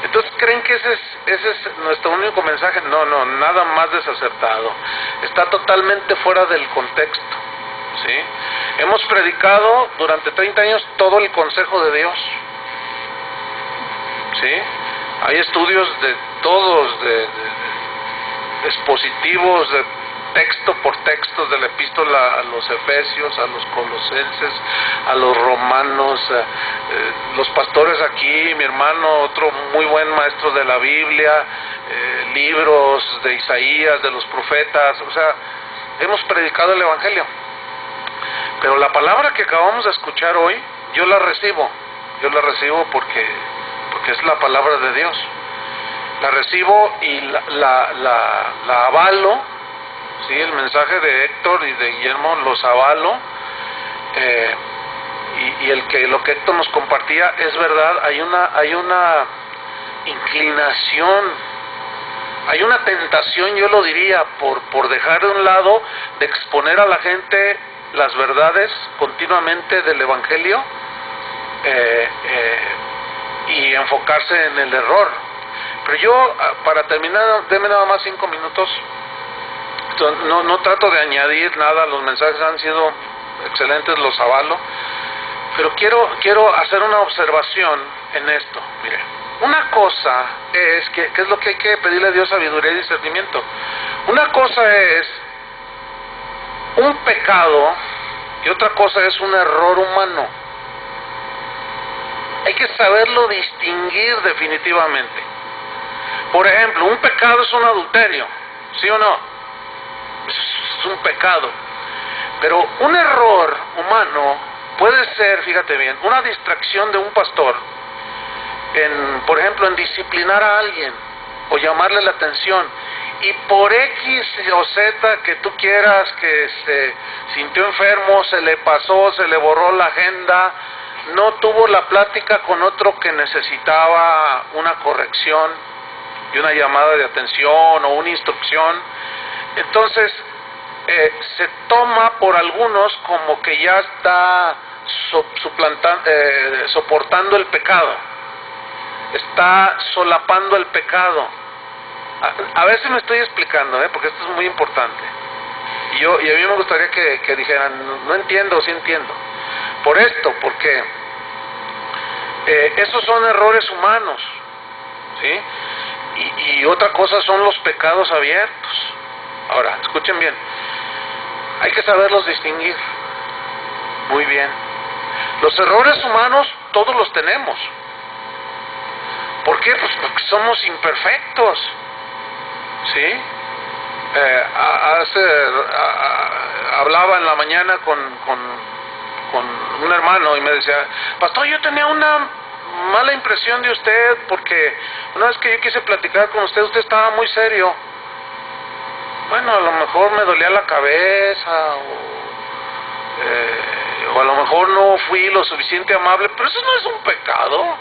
Entonces creen que ese es nuestro único mensaje. No, nada más desacertado. Está totalmente fuera del contexto, ¿sí? Hemos predicado durante 30 años todo el consejo de Dios, ¿sí? Hay estudios de todos, de expositivos, de texto por texto de la epístola a los Efesios, a los Colosenses, a los Romanos, los pastores aquí, mi hermano, otro muy buen maestro de la Biblia, libros de Isaías, de los profetas, o sea, hemos predicado el Evangelio. Pero la palabra que acabamos de escuchar hoy, yo la recibo porque es la palabra de Dios. La recibo y la avalo. Sí, el mensaje de Héctor y de Guillermo los avalo, y lo que Héctor nos compartía es verdad. Hay una inclinación, hay una tentación, yo lo diría, por dejar de un lado de exponer a la gente las verdades continuamente del Evangelio, y enfocarse en el error. Pero yo, para terminar, deme nada más 5 minutos. No trato de añadir nada, los mensajes han sido excelentes, los avalo, pero quiero hacer una observación en esto. Mire, una cosa es, que es lo que hay que pedirle a Dios, sabiduría y discernimiento. Una cosa es un pecado y otra cosa es un error humano. Hay que saberlo distinguir definitivamente. Por ejemplo, un pecado es un adulterio, ¿sí o no? Es un pecado. Pero un error humano puede ser, fíjate bien, una distracción de un pastor por ejemplo, en disciplinar a alguien o llamarle la atención, y por X o Z que tú quieras, que se sintió enfermo, se le pasó, se le borró la agenda, no tuvo la plática con otro que necesitaba una corrección y una llamada de atención o una instrucción. Entonces se toma por algunos como que ya está soportando el pecado, está solapando el pecado. A veces me estoy explicando, porque esto es muy importante, y a mí me gustaría que dijeran, no entiendo, sí entiendo. Por esto, porque esos son errores humanos, ¿sí? Y otra cosa son los pecados abiertos. Ahora, escuchen bien, hay que saberlos distinguir muy bien. Los errores humanos todos los tenemos. ¿Por qué? Pues porque somos imperfectos, ¿sí? Hablaba en la mañana con un hermano y me decía, pastor, yo tenía una mala impresión de usted porque una vez que yo quise platicar con usted estaba muy serio. Bueno, a lo mejor me dolía la cabeza o a lo mejor no fui lo suficiente amable, pero eso no es un pecado.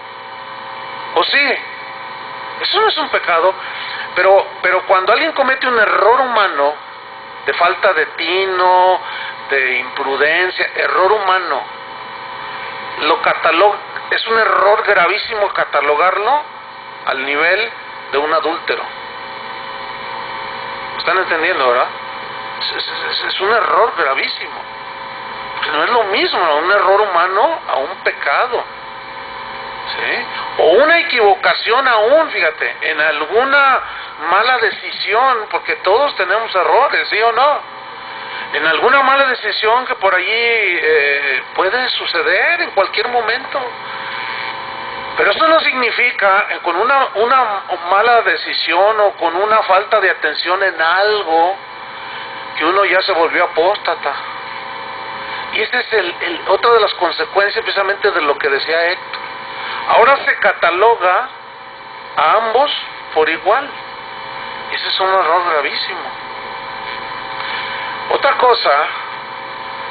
¿O sí? Eso no es un pecado. Pero cuando alguien comete un error humano, de falta de tino, de imprudencia, error humano, es un error gravísimo catalogarlo al nivel de un adúltero. ¿Están entendiendo, verdad? Es un error gravísimo, porque no es lo mismo un error humano a un pecado, ¿sí? O una equivocación aún, fíjate, en alguna mala decisión, porque todos tenemos errores, ¿sí o no? En alguna mala decisión que por allí puede suceder en cualquier momento. Pero eso no significa con una mala decisión o con una falta de atención en algo que uno ya se volvió apóstata. Y esa es otra de las consecuencias precisamente de lo que decía Héctor. Ahora se cataloga a ambos por igual. Ese es un error gravísimo. Otra cosa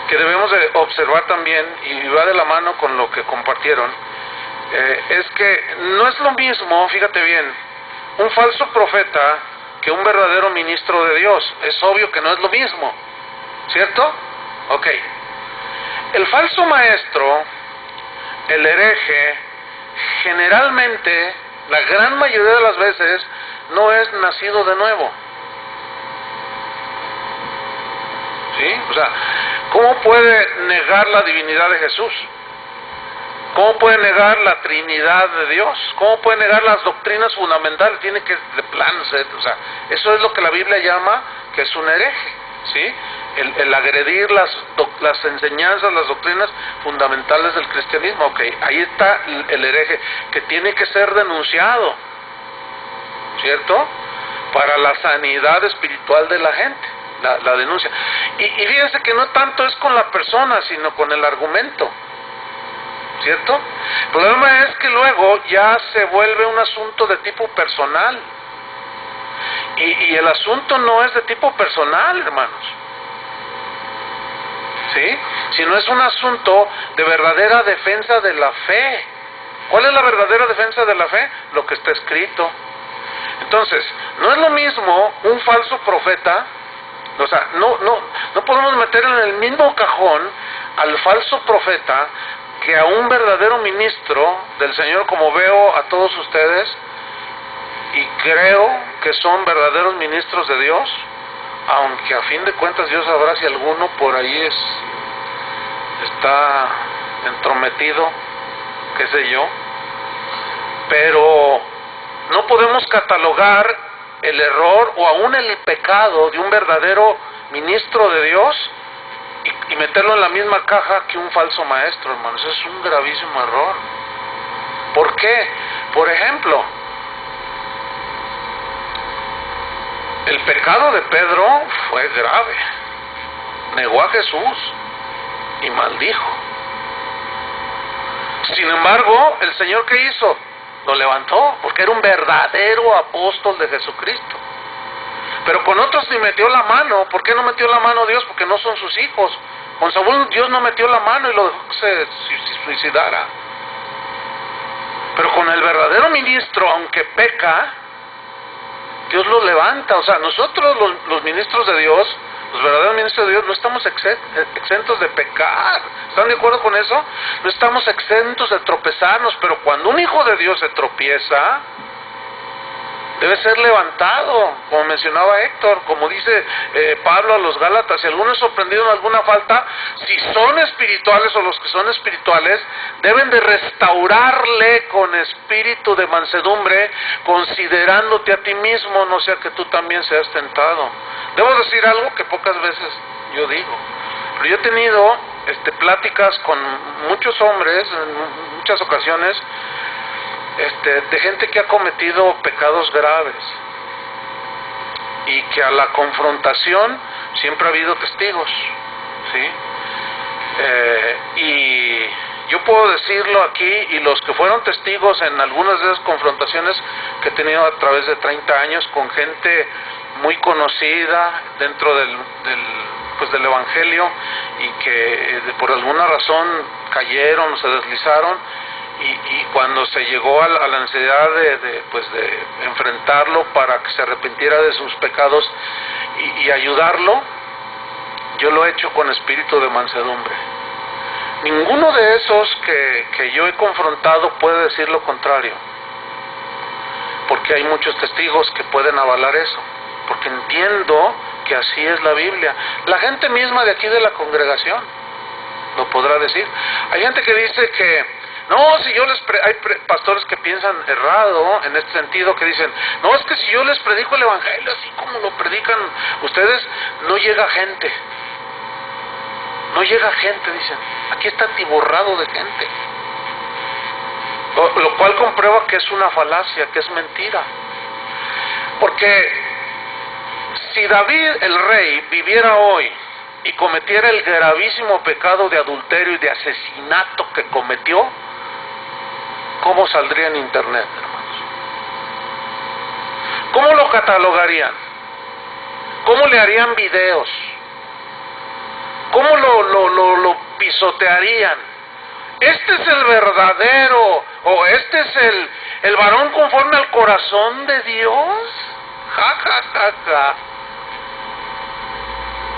que debemos de observar también, y va de la mano con lo que compartieron, es que no es lo mismo, fíjate bien, un falso profeta que un verdadero ministro de Dios. Es obvio que no es lo mismo, ¿cierto? Ok. El falso maestro, el hereje, generalmente, la gran mayoría de las veces, no es nacido de nuevo. ¿Sí? O sea, ¿cómo puede negar la divinidad de Jesús? ¿Cómo puede negar la Trinidad de Dios? ¿Cómo puede negar las doctrinas fundamentales? Tiene que de plano ser, o sea, eso es lo que la Biblia llama que es un hereje, ¿sí? El agredir las enseñanzas, las doctrinas fundamentales del cristianismo. Ok, ahí está el hereje, que tiene que ser denunciado, ¿cierto? Para la sanidad espiritual de la gente, la denuncia. Y fíjense que no tanto es con la persona, sino con el argumento, ¿cierto? El problema es que luego ya se vuelve un asunto de tipo personal. Y el asunto no es de tipo personal, hermanos, ¿sí? Sino es un asunto de verdadera defensa de la fe. ¿Cuál es la verdadera defensa de la fe? Lo que está escrito. Entonces, no es lo mismo un falso profeta, o sea, no podemos meter en el mismo cajón al falso profeta que a un verdadero ministro del Señor, como veo a todos ustedes, y creo que son verdaderos ministros de Dios, aunque a fin de cuentas Dios sabrá si alguno por ahí está entrometido, qué sé yo, pero no podemos catalogar el error o aún el pecado de un verdadero ministro de Dios y meterlo en la misma caja que un falso maestro, hermanos. Eso es un gravísimo error. ¿Por qué? Por ejemplo, el pecado de Pedro fue grave. Negó a Jesús y maldijo. Sin embargo, ¿el Señor qué hizo? Lo levantó, porque era un verdadero apóstol de Jesucristo. Pero con otros ni metió la mano. ¿Por qué no metió la mano Dios? Porque no son sus hijos. Con Saúl Dios no metió la mano y lo dejó que se suicidara. Pero con el verdadero ministro, aunque peca, Dios lo levanta. O sea, nosotros los ministros de Dios, los verdaderos ministros de Dios, no estamos exentos de pecar. ¿Están de acuerdo con eso? No estamos exentos de tropezarnos, pero cuando un hijo de Dios se tropieza, debe ser levantado, como mencionaba Héctor, como dice Pablo a los Gálatas. Si alguno es sorprendido en alguna falta, si son espirituales o los que son espirituales, deben de restaurarle con espíritu de mansedumbre, considerándote a ti mismo, no sea que tú también seas tentado. Debo decir algo que pocas veces yo digo, pero yo he tenido pláticas con muchos hombres, en muchas ocasiones, de gente que ha cometido pecados graves y que a la confrontación siempre ha habido testigos, ¿sí? Y yo puedo decirlo aquí, y los que fueron testigos en algunas de esas confrontaciones que he tenido a través de 30 años con gente muy conocida dentro del Evangelio, y que por alguna razón cayeron, se deslizaron, y cuando se llegó a la necesidad de enfrentarlo para que se arrepintiera de sus pecados y ayudarlo, yo lo he hecho con espíritu de mansedumbre. Ninguno de esos que yo he confrontado puede decir lo contrario, porque hay muchos testigos que pueden avalar eso, porque entiendo que así es la Biblia. La gente misma de aquí de la congregación lo podrá decir. Hay gente que dice que no, si yo hay pastores que piensan errado en este sentido, que dicen, no, es que si yo les predico el evangelio así como lo predican ustedes, no llega gente. No llega gente, dicen. Aquí está atiborrado de gente. lo cual comprueba que es una falacia, que es mentira. Porque si David el rey viviera hoy y cometiera el gravísimo pecado de adulterio y de asesinato que cometió, ¿cómo saldría en internet, hermanos? ¿Cómo lo catalogarían? ¿Cómo le harían videos? ¿Cómo lo pisotearían? Este es el verdadero, o este es el varón conforme al corazón de Dios. Ja, ja, ja, ja.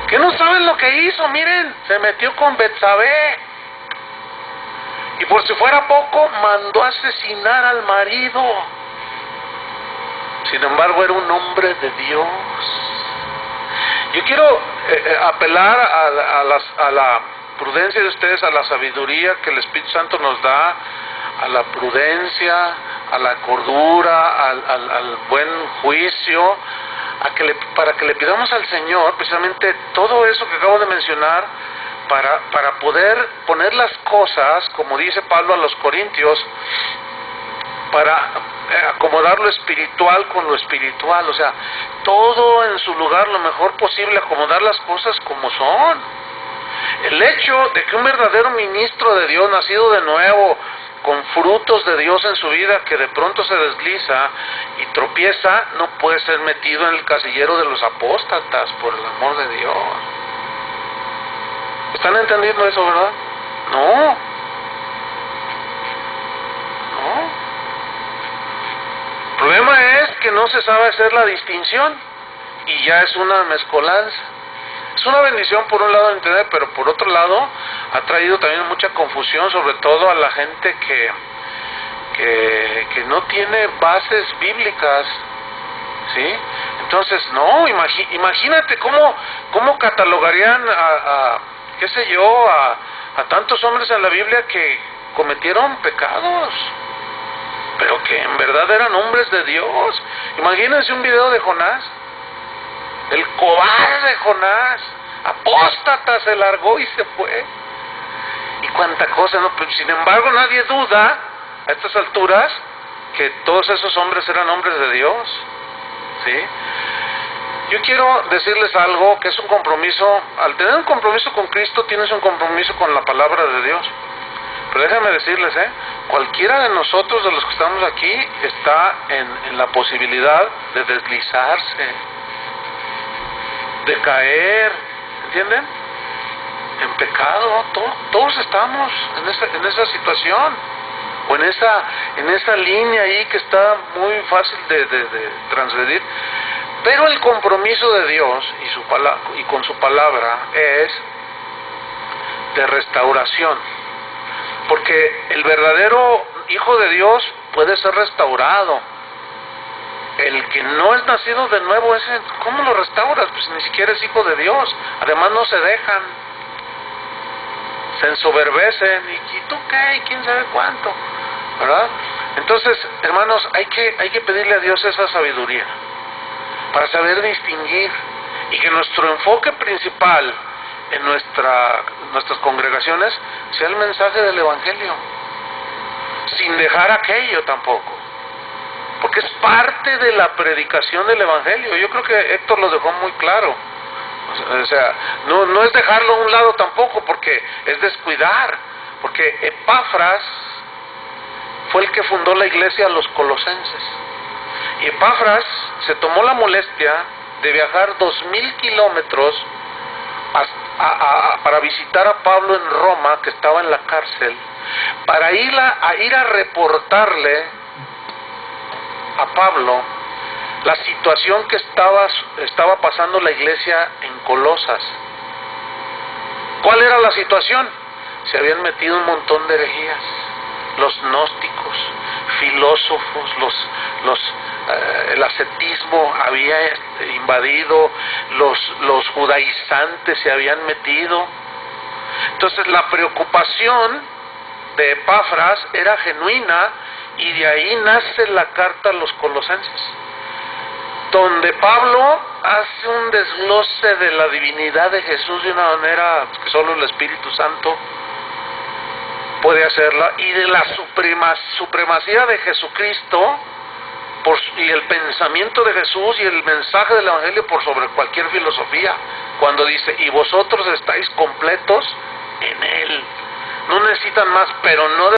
¿Que no saben lo que hizo? Miren, se metió con Betsabé. Y por si fuera poco, mandó a asesinar al marido. Sin embargo, era un hombre de Dios. Yo quiero apelar a la prudencia de ustedes, a la sabiduría que el Espíritu Santo nos da, a la prudencia, a la cordura, al buen juicio, para que le pidamos al Señor precisamente todo eso que acabo de mencionar, para poder poner las cosas, como dice Pablo a los Corintios, para acomodar lo espiritual con lo espiritual, o sea, todo en su lugar lo mejor posible, acomodar las cosas como son. El hecho de que un verdadero ministro de Dios, nacido de nuevo, con frutos de Dios en su vida, que de pronto se desliza y tropieza, no puede ser metido en el casillero de los apóstatas, por el amor de Dios. ¿Están entendiendo eso, verdad? No. El problema es que no se sabe hacer la distinción y ya es una mezcolanza. Es una bendición por un lado en internet, pero por otro lado ha traído también mucha confusión, sobre todo a la gente que no tiene bases bíblicas, ¿sí? Entonces, no, imagínate cómo catalogarían qué sé yo, a tantos hombres en la Biblia que cometieron pecados, pero que en verdad eran hombres de Dios. Imagínense un video de Jonás, el cobarde Jonás, apóstata, se largó y se fue. Y cuánta cosa, ¿no? Pero, sin embargo, nadie duda a estas alturas que todos esos hombres eran hombres de Dios, ¿sí? Yo quiero decirles algo, que es un compromiso. Al tener un compromiso con Cristo, tienes un compromiso con la palabra de Dios. Pero déjenme decirles, cualquiera de nosotros, de los que estamos aquí, está en la posibilidad de deslizarse, de caer, ¿entienden? En pecado. Todos estamos en esa situación, o en esa línea ahí que está muy fácil de transgredir. Pero el compromiso de Dios y con su palabra es de restauración, porque el verdadero hijo de Dios puede ser restaurado. El que no es nacido de nuevo, ¿cómo lo restauras? Pues ni siquiera es hijo de Dios. Además no se dejan, se ensoberbecen, ¿y tú qué? ¿Y quién sabe cuánto? ¿Verdad? Entonces, hermanos, hay que pedirle a Dios esa sabiduría para saber distinguir, y que nuestro enfoque principal en nuestras congregaciones sea el mensaje del Evangelio, sin dejar aquello tampoco, porque es parte de la predicación del Evangelio. Yo creo que Héctor lo dejó muy claro. O sea, no es dejarlo a un lado tampoco, porque es descuidar, porque Epafras fue el que fundó la iglesia a los colosenses. Y Epafras se tomó la molestia de viajar 2000 kilómetros para visitar a Pablo en Roma, que estaba en la cárcel, para ir a reportarle a Pablo la situación que estaba pasando la iglesia en Colosas. ¿Cuál era la situación? Se habían metido un montón de herejías, los gnósticos, filósofos, el ascetismo había invadido, los judaizantes se habían metido. Entonces la preocupación de Epafras era genuina, y de ahí nace la carta a los colosenses, donde Pablo hace un desglose de la divinidad de Jesús de una manera que solo el Espíritu Santo puede hacerla, y de la supremacía de Jesucristo y el pensamiento de Jesús y el mensaje del Evangelio por sobre cualquier filosofía, cuando dice, y vosotros estáis completos en Él. No necesitan más, pero no